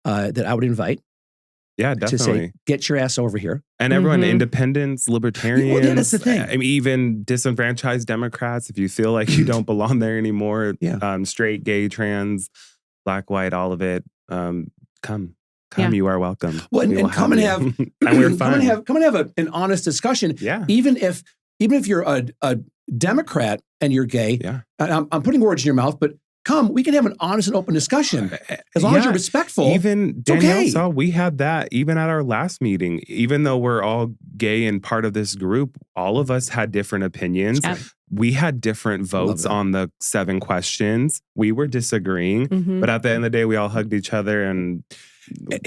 that I would invite. Yeah, definitely. To say, get your ass over here. And everyone, independents, libertarians. Well, yeah, that's the thing. I mean, even disenfranchised Democrats, if you feel like you don't belong there anymore, straight, gay, trans, black, white, all of it. Come, you are welcome. Well, and come and have, and we're fine. Come and have an honest discussion. Yeah. Even if you're a Democrat and you're gay, and I'm putting words in your mouth, but come, we can have an honest and open discussion as long as you're respectful. Even Danielle saw we had that even at our last meeting. Even though we're all gay and part of this group, all of us had different opinions. Yep. We had different votes on the 7 questions. We were disagreeing, but at the end of the day, we all hugged each other and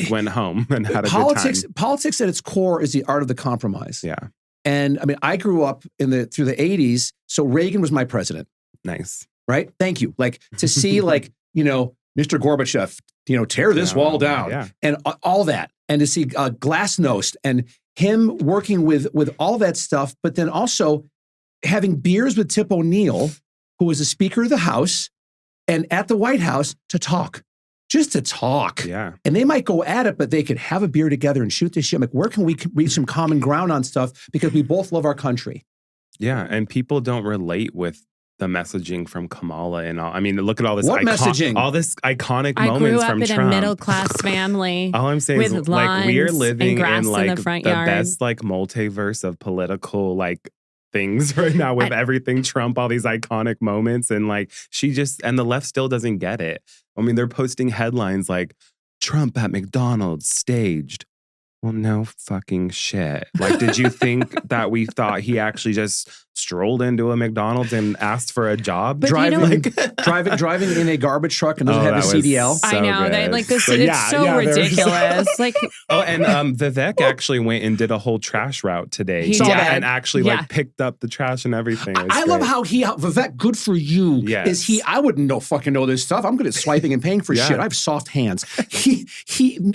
went home and had a good time. Politics at its core is the art of the compromise. Yeah. And I mean, I grew up through the 80s, so Reagan was my president. Nice. Right? Thank you. Like to see Mr. Gorbachev, tear this wall down and all that. And to see Glasnost and him working with all that stuff, but then also having beers with Tip O'Neill, who was the Speaker of the House, and at the White House to talk. Just to talk. Yeah. And they might go at it, but they could have a beer together and shoot this shit. I'm like, where can we reach some common ground on stuff? Because we both love our country. Yeah. And people don't relate with the messaging from Kamala and all. I mean, look at all this messaging? All this iconic moments from Trump. I grew up in a middle-class family. All I'm saying is like we're living in like the best like multiverse of political like things right now with everything Trump, all these iconic moments. And like and the left still doesn't get it. I mean, they're posting headlines like Trump at McDonald's staged. Well, no fucking shit. Like, did you think that we thought he actually just strolled into a McDonald's and asked for a job. But driving in a garbage truck and doesn't have a CDL. I know. They, like this, So, it's so ridiculous. Like, and Vivek actually went and did a whole trash route today. He did. And actually like picked up the trash and everything. I love how Vivek, good for you. Yes. I wouldn't know this stuff. I'm good at swiping and paying for shit. I have soft hands. He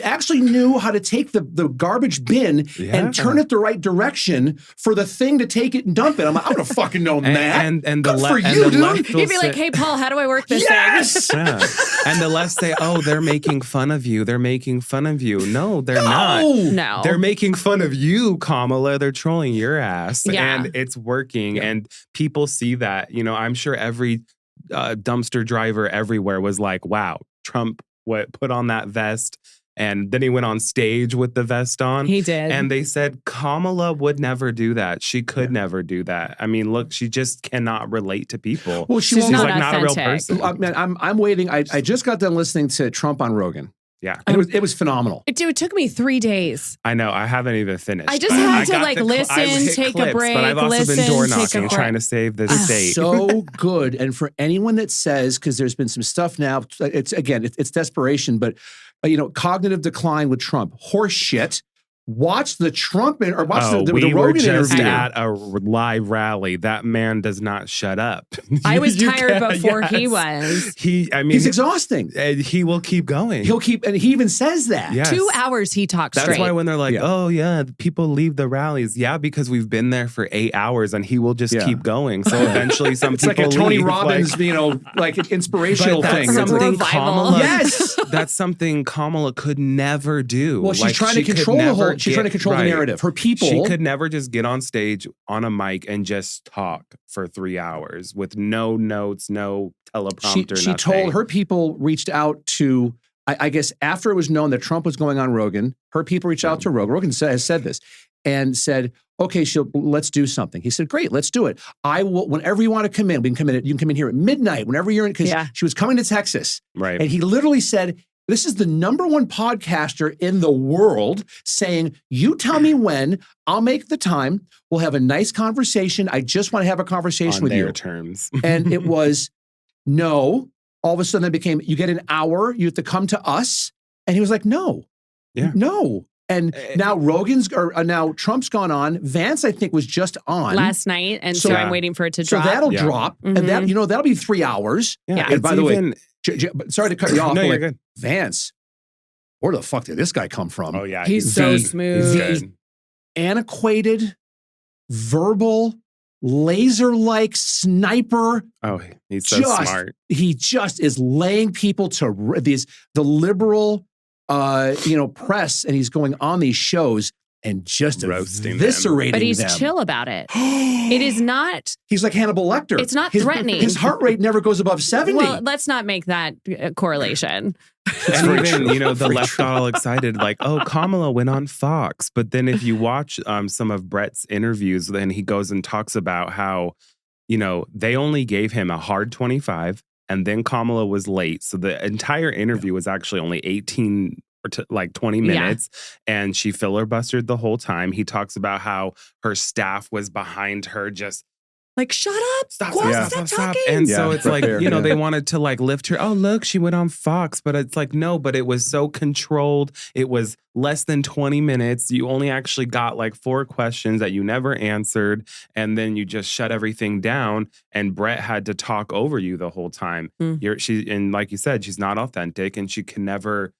actually knew how to take the garbage bin and turn it the right direction for the thing to take it and dump it. I'm like, I would have fucking known that. And good for you, dude. He'd be like, hey, Paul, how do I work this thing? Yeah. And the less say, oh, they're making fun of you. They're making fun of you. No, they're not. No. They're making fun of you, Kamala. They're trolling your ass. Yeah. And it's working. Yeah. And people see that. You know, I'm sure every dumpster driver everywhere was like, wow, Trump put on that vest. And then he went on stage with the vest on. He did. And they said Kamala would never do that. She could never do that. I mean, look, she just cannot relate to people. Well, she's not like not a real person. I'm waiting. I just got done listening to Trump on Rogan. Yeah. And it was phenomenal. It took me 3 days. I know. I haven't even finished. I just had to like listen, take a break, but I've also been door knocking, take a trying to save the state. So good. And for anyone that says, because there's been some stuff now, it's desperation, but cognitive decline with Trump, horse shit. Watch the Trump or watch the we Rogan were just interview at a live rally. That man does not shut up. I was tired before he was. He's exhausting. He will keep going. And he even says that. Yes. 2 hours he talks straight. That's why when they're like, oh yeah, people leave the rallies. Yeah, because we've been there for 8 hours and he will just keep going. So eventually some people like a Tony leave, Robbins, like an inspirational thing. Something Kamala, yes. That's something Kamala could never do. Well, she's trying to control the whole. She's trying to control the narrative. Her people. She could never just get on stage on a mic and just talk for 3 hours with no notes, no teleprompter. She told her people reached out to. I guess after it was known that Trump was going on Rogan, her people reached out to Rogan. Rogan has said this and said, "Okay, let's do something." He said, "Great, let's do it. I will. Whenever you want to come in, we can come in. You can come in here at midnight. Whenever you're in, because she was coming to Texas, right? And he literally said." This is the #1 podcaster in the world saying, you tell me when, I'll make the time. We'll have a nice conversation. I just want to have a conversation with you. On their terms. And it was, no. All of a sudden it became, you get an hour, you have to come to us. And he was like, no. Yeah. No. And now now Trump's gone on. Vance, I think, was just on last night. And so I'm waiting for it to drop. So that'll drop. And that'll be 3 hours. Yeah. And by the way, sorry to cut you off. No, you're good. Vance, where the fuck did this guy come from? Oh, yeah. He's so smooth. Good. Antiquated, verbal, laser-like sniper. Oh, he's so smart. He just is laying people to the liberal, press, and he's going on these shows and just roasting eviscerating them. But he's chill about it. It is not. He's like Hannibal Lecter. It's not threatening. His heart rate never goes above 70. Well, let's not make that correlation. And even, the left got all excited, like, oh, Kamala went on Fox. But then if you watch some of Brett's interviews, then he goes and talks about how, they only gave him a hard 25 and then Kamala was late. So the entire interview was actually only 18 or 20 minutes. And she filibustered the whole time. He talks about how her staff was behind her just like, shut up, stop talking. And so it's like, they wanted to lift her. Oh, look, she went on Fox. But it's like, no, but it was so controlled. It was less than 20 minutes. You only actually got 4 questions that you never answered. And then you just shut everything down. And Brett had to talk over you the whole time. And like you said, she's not authentic and she can never.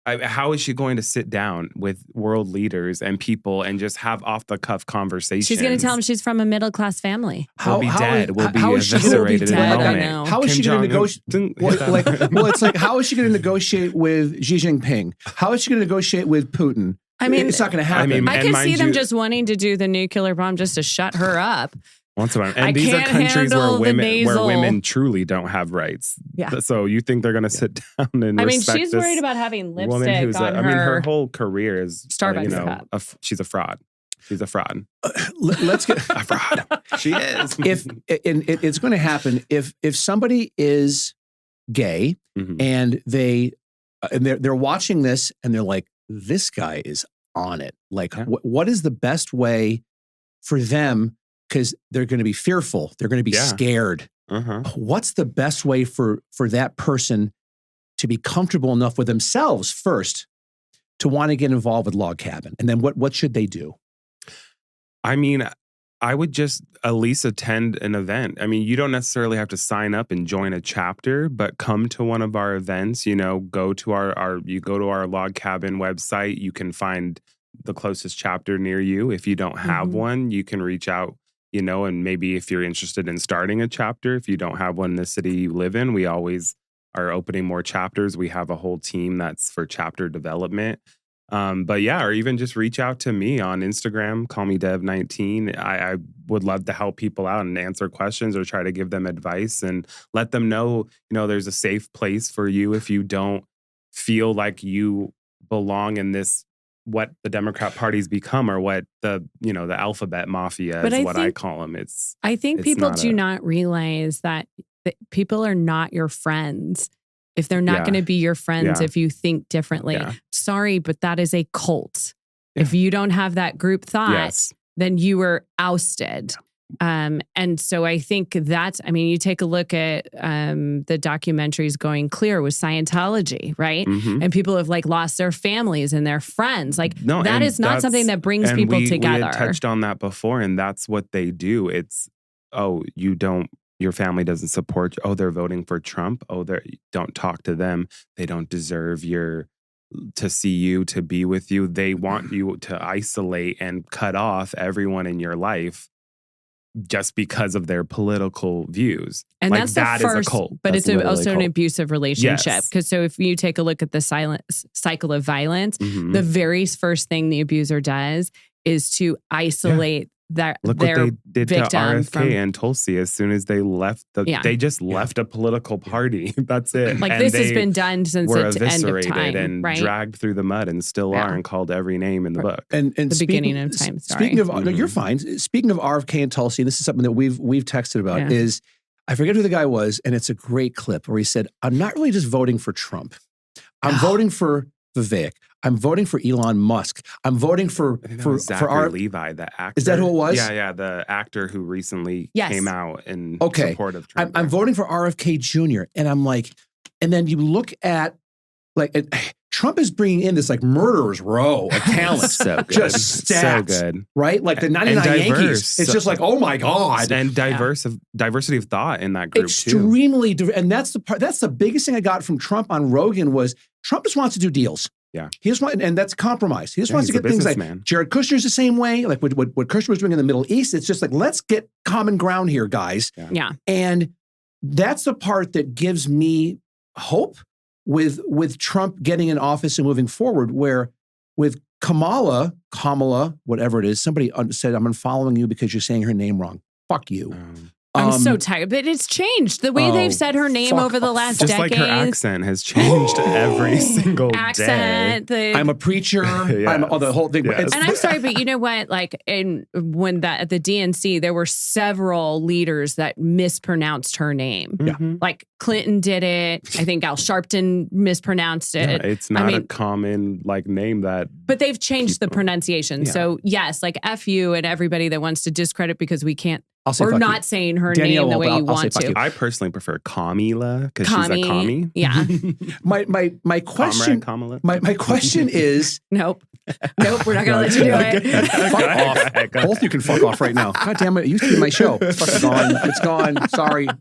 How is she going to sit down with world leaders and people and just have off-the-cuff conversations? She's going to tell them she's from a middle-class family. We'll be dead. We'll be eviscerated in a moment. How is she going to negotiate? It's like, how is she going to negotiate with Xi Jinping? How is she going to negotiate with Putin? I mean, it's not going to happen. I could see them just wanting to do the nuclear bomb just to shut her up. Once in a while. And these are countries where women truly don't have rights. Yeah. So you think they're going to sit down and respect she's this worried about having lipstick woman who's on her whole career is Starbucks cup. She's a fraud. She's a fraud. Let's get a fraud. She is. It's going to happen if somebody is gay and they're watching this and they're like, this guy is on it. Like, what is the best way for them? because they're going to be fearful. They're going to be scared. What's the best way for that person to be comfortable enough with themselves first to want to get involved with Log Cabin? And then what should they do? I mean, I would just at least attend an event. I mean, you don't necessarily have to sign up and join a chapter, but come to one of our events. You know, go to our Log Cabin website. You can find the closest chapter near you. If you don't have one, you can reach out, you know, and maybe if you're interested in starting a chapter, if you don't have one in the city you live in, we always are opening more chapters. We have a whole team that's for chapter development. But yeah, or even just reach out to me on Instagram, call me Dev19. I would love to help people out and answer questions or try to give them advice and let them know, you know, there's a safe place for you if you don't feel like you belong in this, what the Democrat Party's become, or what the alphabet mafia is what I call them. I think people do not realize that people are not your friends. If they're not going to be your friends, if you think differently, sorry, but that is a cult. If you don't have that group thought, then you were ousted. And so I think you take a look at the documentaries Going Clear with Scientology, right? And people have like lost their families and their friends. Like that is not something that brings people together. We had touched on that before, and that's what they do. It's, your family doesn't support you. Oh, they're voting for Trump. Oh, don't talk to them. They don't deserve to see you, to be with you. They want you to isolate and cut off everyone in your life just because of their political views. And like, that's the first, is a cult. But it's also an abusive relationship. Because so if you take a look at the cycle of violence, the very first thing the abuser does is to isolate Look what they did to RFK and Tulsi as soon as they left. They just left a political party. That's it. Like, and this has been done since the end of time, and dragged through the mud, and still are, and called every name in the book. And the beginning of time. Sorry. Speaking of, no, you're fine. Speaking of RFK and Tulsi, this is something that we've texted about. Is I forget who the guy was, and it's a great clip where he said, "I'm not really just voting for Trump. I'm voting for Vivek. I'm voting for Elon Musk. I'm voting for Levi, the actor. Is that who it was? Yeah, the actor who recently came out in support of Trump. I'm voting for RFK Jr. And I'm like, and then you look at Trump is bringing in this like murderer's row of talent, just stacked, so good, right? Like the 99 Yankees. It's just like, oh my god, and diversity of thought in that group extremely too. And that's the part. That's the biggest thing I got from Trump on Rogan was Trump just wants to do deals. Yeah, he just wants, and that's compromise. He just wants to get things like Jared Kushner's the same way. Like what Kushner was doing in the Middle East. It's just like, let's get common ground here, guys. Yeah, and that's the part that gives me hope with Trump getting in office and moving forward. Where with Kamala, whatever it is, somebody said, "I'm unfollowing you because you're saying her name wrong." Fuck you. I'm so tired, but it's changed. The way they've said her name over the last just decade. Just like her accent has changed every single day. I'm a preacher. The whole thing. Yes. And I'm sorry, but you know what? Like at the DNC, there were several leaders that mispronounced her name. Yeah. Like Clinton did it. I think Al Sharpton mispronounced it. Yeah, it's not a common name that. But they've changed the pronunciation. Yeah. So yes, like F you and everybody that wants to discredit because we can't. Or not saying her name the way you want to. I personally prefer Kamila because she's a commie. Yeah. my question. Kamala. My question is. Nope. We're not gonna let you do it. Fuck off. Both you can fuck off right now. God damn it! It used to be my show. It's fucking gone. It's gone.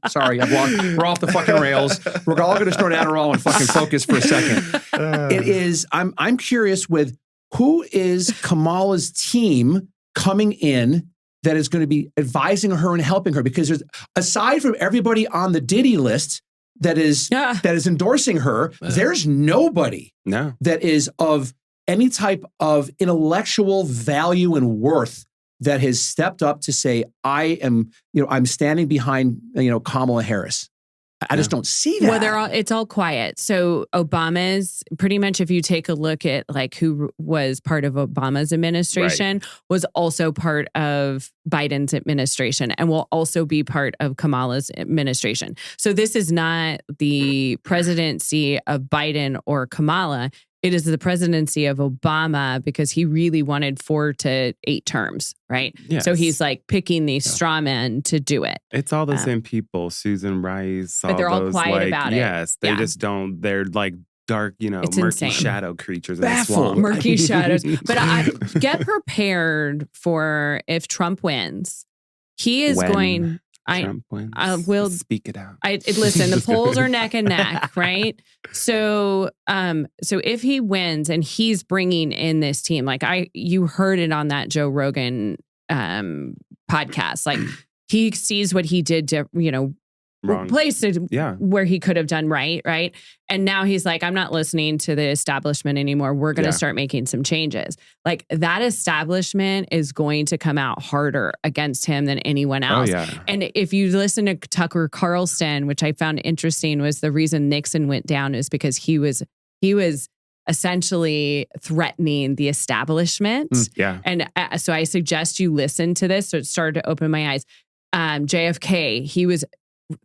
Sorry. We're off the fucking rails. We're all going to start Adderall and fucking focus for a second. It is. I'm curious with who is Kamala's team coming in that is going to be advising her and helping her, because there's, aside from everybody on the Diddy list that is endorsing her, there's nobody that is of any type of intellectual value and worth that has stepped up to say, I'm standing behind, Kamala Harris. I just don't see that. Well, it's all quiet. So Obama's pretty much, if you take a look at like who was part of Obama's administration, was also part of Biden's administration and will also be part of Kamala's administration. So this is not the presidency of Biden or Kamala. it is the presidency of Obama because he really wanted 4 to 8 terms, right? Yes. So he's like picking these straw men to do it. It's all the same people. Susan Rice. But they're all quiet about it. Yes, they just don't. They're like dark, It's murky insane. shadow creatures in Baffled. the swamp. Murky shadows. But I get prepared for if Trump wins. He is going. Trump wins. I will speak it out. Listen, the polls are neck and neck, right? So if he wins and he's bringing in this team, like you heard it on that Joe Rogan podcast, like he sees what he did to, Wrong. places where he could have done right. And now he's like, I'm not listening to the establishment anymore. We're going to start making some changes. Like that establishment is going to come out harder against him than anyone else. Oh, yeah. And if you listen to Tucker Carlson, which I found interesting, was the reason Nixon went down is because he was essentially threatening the establishment. And so I suggest you listen to this. So it started to open my eyes. JFK, he was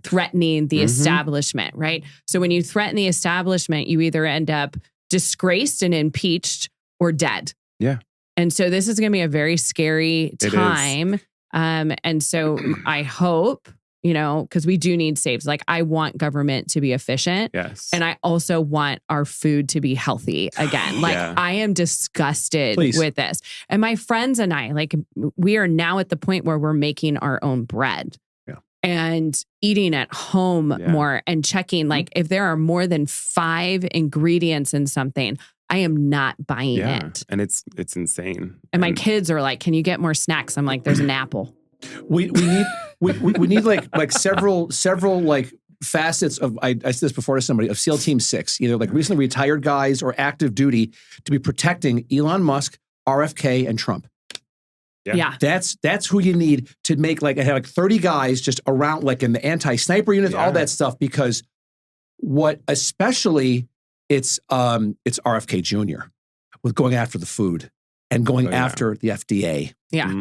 threatening the establishment, right? So when you threaten the establishment, you either end up disgraced and impeached or dead. Yeah. And so this is going to be a very scary time. And so I hope, because we do need saves. Like I want government to be efficient. Yes. And I also want our food to be healthy again. Like I am disgusted with this. And my friends and I, like we are now at the point where we're making our own bread. And eating at home more and checking, like if there are more than 5 ingredients in something, I am not buying it. And it's insane. And my kids are like, "Can you get more snacks?" I'm like, "There's an apple." We need like several like facets of I said this before to somebody of SEAL Team 6, either like recently retired guys or active duty to be protecting Elon Musk, RFK, and Trump. Yeah. That's who you need to make have like 30 guys just around like in the anti-sniper units, all that stuff, because especially it's RFK Jr. with going after the food and going after the FDA. Yeah.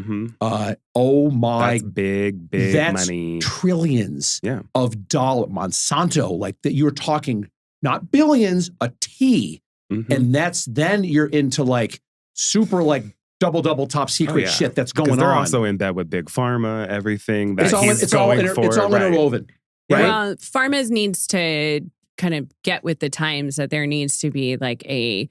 Oh my. That's big that's money. Trillions of dollars. Monsanto, like that you're talking not billions, a T. And then you're into like super like double top secret shit that's going on. They're also in bed with big pharma, everything that it's all interwoven. Right? Well, pharma needs to kind of get with the times that there needs to be like a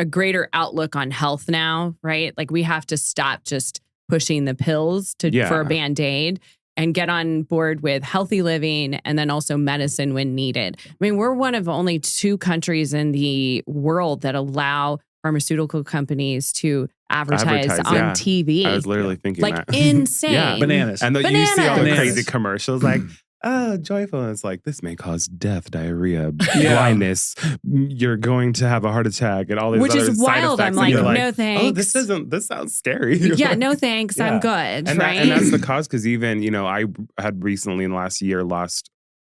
greater outlook on health now, right? Like we have to stop just pushing the pills for a Band-Aid and get on board with healthy living and then also medicine when needed. I mean, we're one of only 2 countries in the world that allow pharmaceutical companies to advertise on TV. I was literally thinking like that. Insane. Bananas. And you see all the crazy commercials like, joyful. And it's like, this may cause death, diarrhea, blindness. You're going to have a heart attack and all these Which other is side wild. effects. I'm like, and no thanks. This sounds scary. Yeah, no thanks. I'm good. And right? And that's the cause, because even, I had recently in the last year lost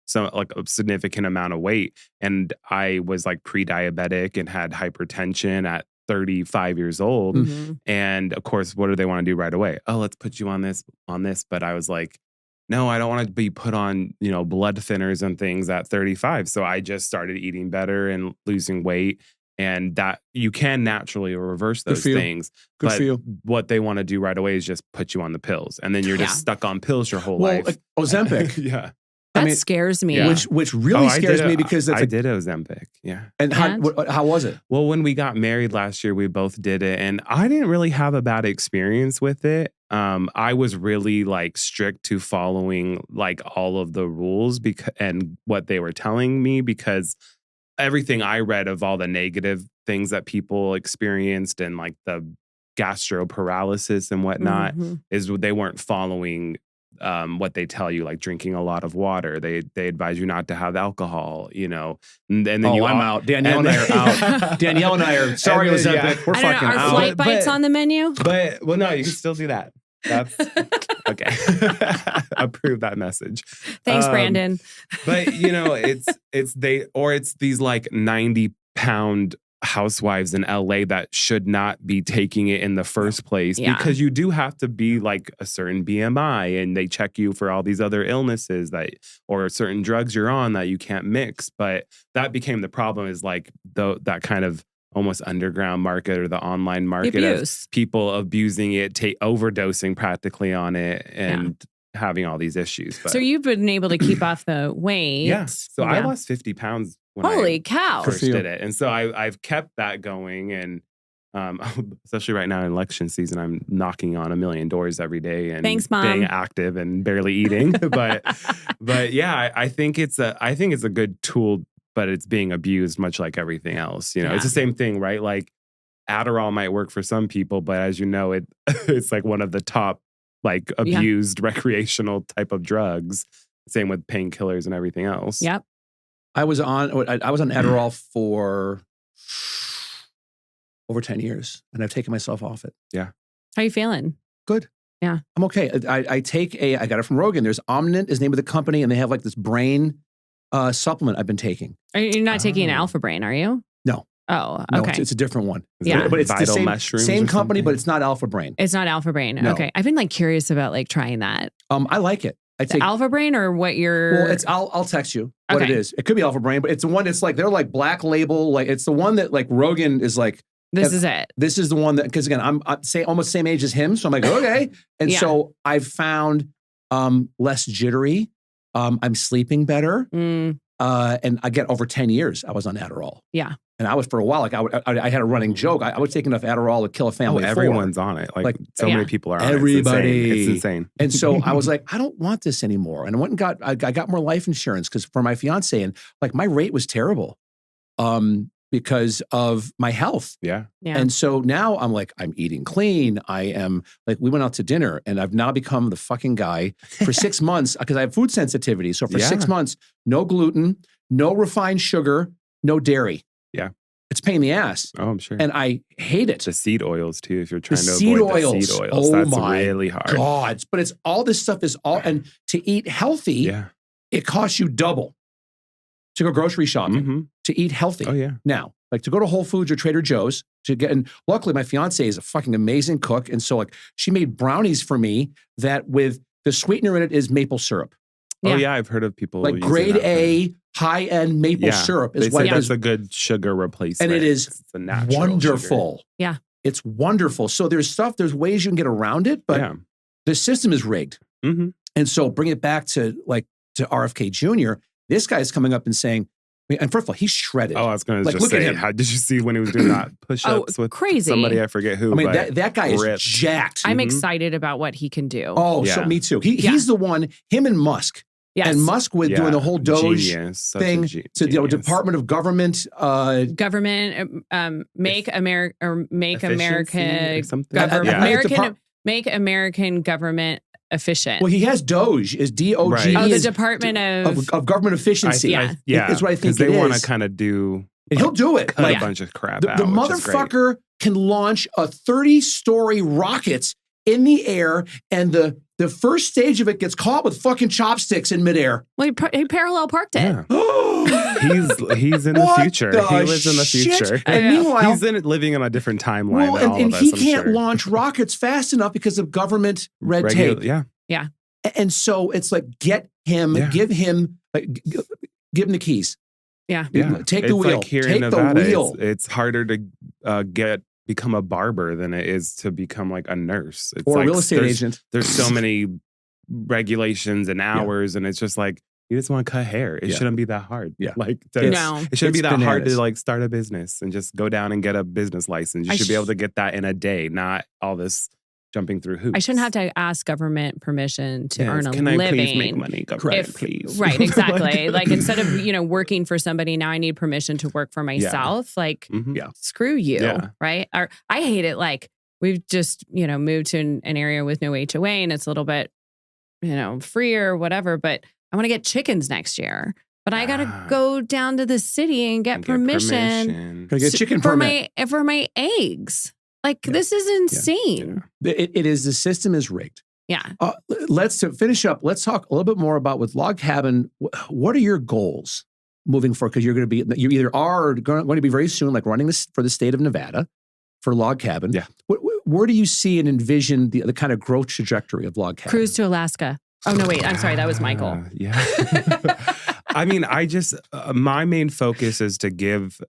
some like a significant amount of weight. And I was like pre-diabetic and had hypertension at 35 years old. And of course, what do they want to do right away? Oh, let's put you on this. But I was like, no, I don't want to be put on, blood thinners and things at 35. So I just started eating better and losing weight. And that you can naturally reverse those things. Good for you. What they want to do right away is just put you on the pills. And then you're just stuck on pills your whole life. Like Ozempic. That scares me. Which really scares me because I did Ozempic. Yeah. And how was it? Well, when we got married last year, we both did it, and I didn't really have a bad experience with it. I was really like strict to following like all of the rules and what they were telling me, because everything I read of all the negative things that people experienced and like the gastro paralysis and whatnot is they weren't following what they tell you, like drinking a lot of water. They advise you not to have alcohol, and then I'm out. Danielle and I are out. Danielle and I are sorry, Ozempic. We're fucking out. Are flight bites on the menu? But no, you can still do that. That's okay. Approve that message. Thanks, Brandon. But it's these like 90-pound housewives in LA that should not be taking it in the first place because you do have to be like a certain BMI and they check you for all these other illnesses or certain drugs you're on that you can't mix. But that became the problem, is like that kind of almost underground market or the online market of people abusing it, overdosing practically on it and having all these issues. But, so you've been able to keep off the weight. Yeah. So I lost 50 pounds when Holy I cow. first did it. And so I've kept that going. And especially right now in election season, I'm knocking on 1 million doors every day and Thanks, Mom. Being active and barely eating. but yeah, I think it's a good tool, but it's being abused much like everything else. You know, it's the same thing, right? Like Adderall might work for some people, but as you know, it's like one of the top like abused recreational type of drugs. Same with painkillers and everything else. Yep. I was on Adderall for over 10 years, and I've taken myself off it. Yeah. How you feeling? Good. Yeah. I'm okay. I got it from Rogan. There's Omnint is the name of the company, and they have like this brain supplement I've been taking. You're not taking an Alpha Brain, are you? No. Oh, No, okay. it's a different one. But it's Vital the mushrooms same or company, something? but it's not Alpha Brain. It's not Alpha Brain. No. Okay. I've been like curious about like trying that. I like it. I take Alpha Brain or what you're... Well, I'll text you what it is. It could be Alpha Brain, but it's the one. It's like they're like Black Label. Like it's the one that like Rogan is like. This is it. This is the one that, because again, I'm almost same age as him, so I'm like okay, and so I've found less jittery. I'm sleeping better, and I get over 10 years. I was on Adderall. Yeah. And I was for a while, like I had a running joke. I was taking enough Adderall to kill a family. Oh, everyone's on it. Like so many people are on everybody. it. It's insane. And so I was like, I don't want this anymore. And I went and I got more life insurance for my fiance. And like my rate was terrible because of my health. Yeah. And so now I'm like, I'm eating clean. I am like, we went out to dinner and I've now become the fucking guy for 6 months because I have food sensitivity. So for 6 months, no gluten, no refined sugar, no dairy. Yeah. It's a pain in the ass. Oh, I'm sure. And I hate it. The seed oils too, if you're trying to seed avoid oils. the seed oils. Oh That's my really hard. God. But it's all this stuff is all, and to eat healthy, it costs you double to go grocery shopping, to eat healthy. Oh, yeah. Now, like to go to Whole Foods or Trader Joe's to get, and luckily my fiance is a fucking amazing cook. And so like she made brownies for me that with the sweetener in it is maple syrup. Oh yeah, I've heard of people like using grade that A high-end maple syrup is they say that's a good sugar replacement. And it is it's a natural wonderful. Sugar. Yeah. It's wonderful. So there's ways you can get around it, but the system is rigged. And so bring it back to RFK Jr. This guy's coming up and saying, and first of all, he's shredded. Oh, I was going to like, just look say, at him. how did you see when he was doing that push-ups with crazy. somebody, I forget who. I mean, but that guy ripped. is jacked. I'm excited about what he can do. Oh, so me too. He's the one, him and Musk. Yes. And Musk with doing the whole Doge thing to Department of Government. Make America or make Efficiency American government. Make American government efficient. Well, he has Doge, is DOG. Right. Oh, the Department of Government Efficiency. That's what I think they want to kind of do. And he'll do it. Cut a bunch of crap out. The motherfucker can launch a 30-story rocket in the air, and the first stage of it gets caught with fucking chopsticks in midair. Well, he parallel parked it. Yeah. he's in the future. He lives in the future. And meanwhile, he's living in a different timeline. Well, than all and of he us, can't sure. launch rockets fast enough because of government red tape. Yeah. And so it's like, give him the keys. Yeah. Take the wheel. Like here Take in Nevada, the wheel. It's harder to become a barber than it is to become like a nurse. It's or like a real estate agent. There's so many regulations and hours, and it's just like, you just want to cut hair. It shouldn't be that hard. Yeah. Like, it shouldn't be that hard bananas. to like start a business and just go down and get a business license. You should be able to get that in a day, not all this jumping through hoops. I shouldn't have to ask government permission to earn a Can living. I please make money, government, please? Right, exactly. Like instead of, working for somebody, now I need permission to work for myself. Like, screw you, right? Or, I hate it. Like we've just, moved to an area with no HOA and it's a little bit, freer or whatever, but I want to get chickens next year. But I got to go down to the city and get permission. Gotta get chicken permit. For my eggs. Like, this is insane. It is. The system is rigged. Yeah. To finish up, let's talk a little bit more about with Log Cabin. What are your goals? moving forward? Because you either are going to be very soon, like running this for the state of Nevada for Log Cabin. Yeah. Where do you see and envision the kind of growth trajectory of Log Cabin? Cruise to Alaska. Oh, no, wait. I'm sorry. That was Michael. Yeah. I mean, my main focus is to give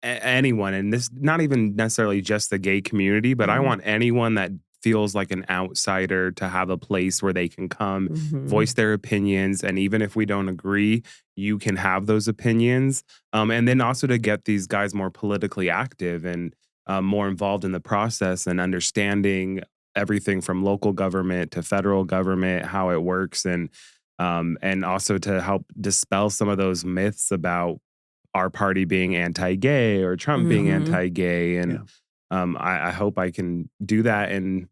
anyone, and this not even necessarily just the gay community, but I want anyone that feels like an outsider to have a place where they can come, voice their opinions. And even if we don't agree, you can have those opinions. And then also to get these guys more politically active and more involved in the process and understanding everything from local government to federal government, how it works. And also to help dispel some of those myths about our party being anti-gay or Trump being anti-gay. And I hope I can do that and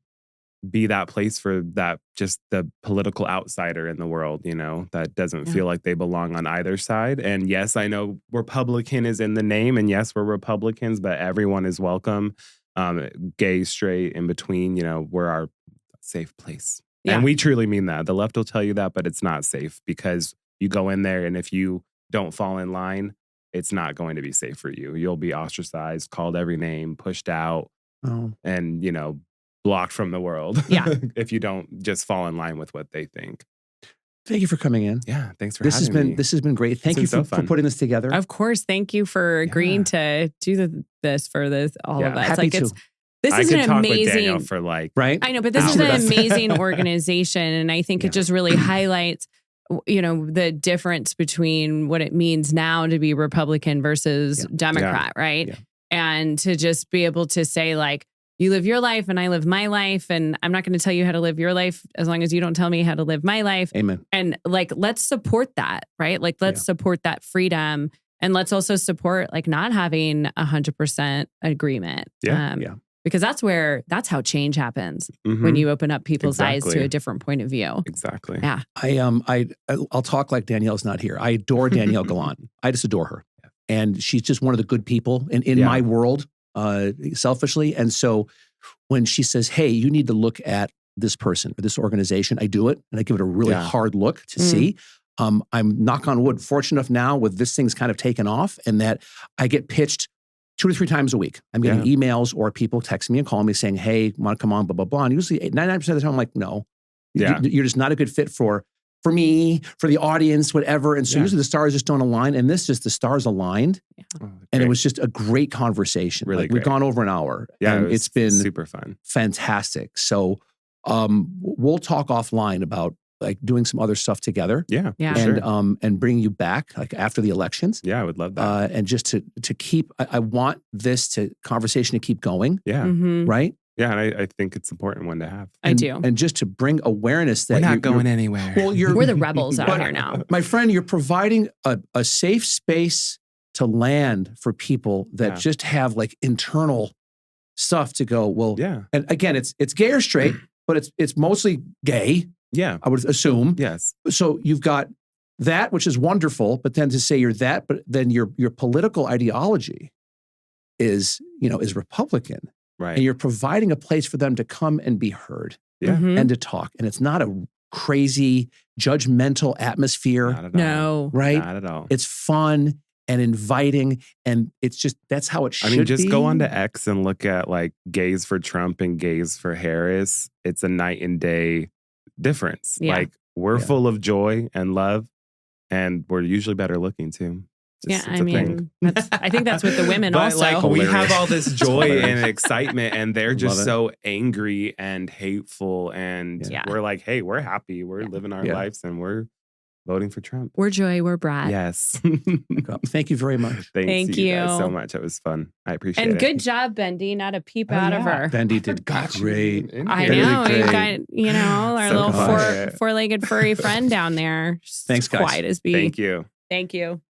be that place for that, just the political outsider in the world, that doesn't feel like they belong on either side. And yes, I know Republican is in the name, and yes, we're Republicans, but everyone is welcome. Gay, straight, in between, we're our safe place. Yeah. And we truly mean that. The left will tell you that, but it's not safe because you go in there and if you don't fall in line, it's not going to be safe for you. You'll be ostracized, called every name, pushed out, and, blocked from the world. Yeah. If you don't just fall in line with what they think. Thank you for coming in. Yeah, thanks for having me. This has been great. Thank you for putting this together. Of course. Thank you for agreeing to do this for all of us. Happy to. This is an amazing with Danielle for right. I know, but this is an amazing organization, and I think it just really highlights, the difference between what it means now to be Republican versus Democrat, right? Yeah. And to just be able to say, like, you live your life and I live my life, and I'm not going to tell you how to live your life as long as you don't tell me how to live my life. Amen. And like, let's support that, right? Like, let's support that freedom, and let's also support like not having 100% agreement. Because that's how change happens when you open up people's eyes to a different point of view. Exactly. Yeah. I'll talk like Danielle's not here. I adore Danielle Gallant. I just adore her. And she's just one of the good people in my world, selfishly. And so when she says, hey, you need to look at this person or this organization, I do it. And I give it a really hard look to see. I'm, knock on wood, fortunate enough now with this thing's kind of taken off, and that I get pitched 2 to 3 times a week. I'm getting emails or people texting me and calling me saying, hey, want to come on, blah, blah, blah. And usually 99% of the time I'm like, no, you're just not a good fit for me, for the audience, whatever. And so usually the stars just don't align. And the stars aligned. And it was just a great conversation. Really We've gone over an hour. Yeah, and it's been super fun. Fantastic. So we'll talk offline about like doing some other stuff together. Yeah. And bring you back like after the elections. Yeah, I would love that. And just to keep, I want this conversation to keep going. Yeah. Right? Yeah, and I think it's an important one to have. I do. And just to bring awareness that we're not going anywhere. Well, we're the rebels out here now. My friend, you're providing a safe space to land for people that just have like internal stuff to go, well, and again, it's gay or straight, but it's mostly gay. Yeah. I would assume. Yes. So you've got that, which is wonderful, but then to say you're that, but then your political ideology is Republican. Right. And you're providing a place for them to come and be heard and to talk. And it's not a crazy, judgmental atmosphere. Not at all. No. Right? Not at all. It's fun and inviting. And it's just, that's how it should be. Just go on to X and look at like gays for Trump and gays for Harris. It's a night and day difference. Yeah. Like we're full of joy and love, and we're usually better looking too. I mean, I think that's with the women but also. Like we have all this joy and excitement, and they're just so angry and hateful. And we're like, hey, we're happy. We're living our lives, and we're voting for Trump. We're joy. We're brat. Yes. Thank you very much. Thank you guys so much. It was fun. I appreciate it. And good job, Bendy. Not a peep out of her. Bendy did great. I know. We've got, our little four-legged furry friend down there. Thanks, guys. Quiet as bee. Thank you. Thank you.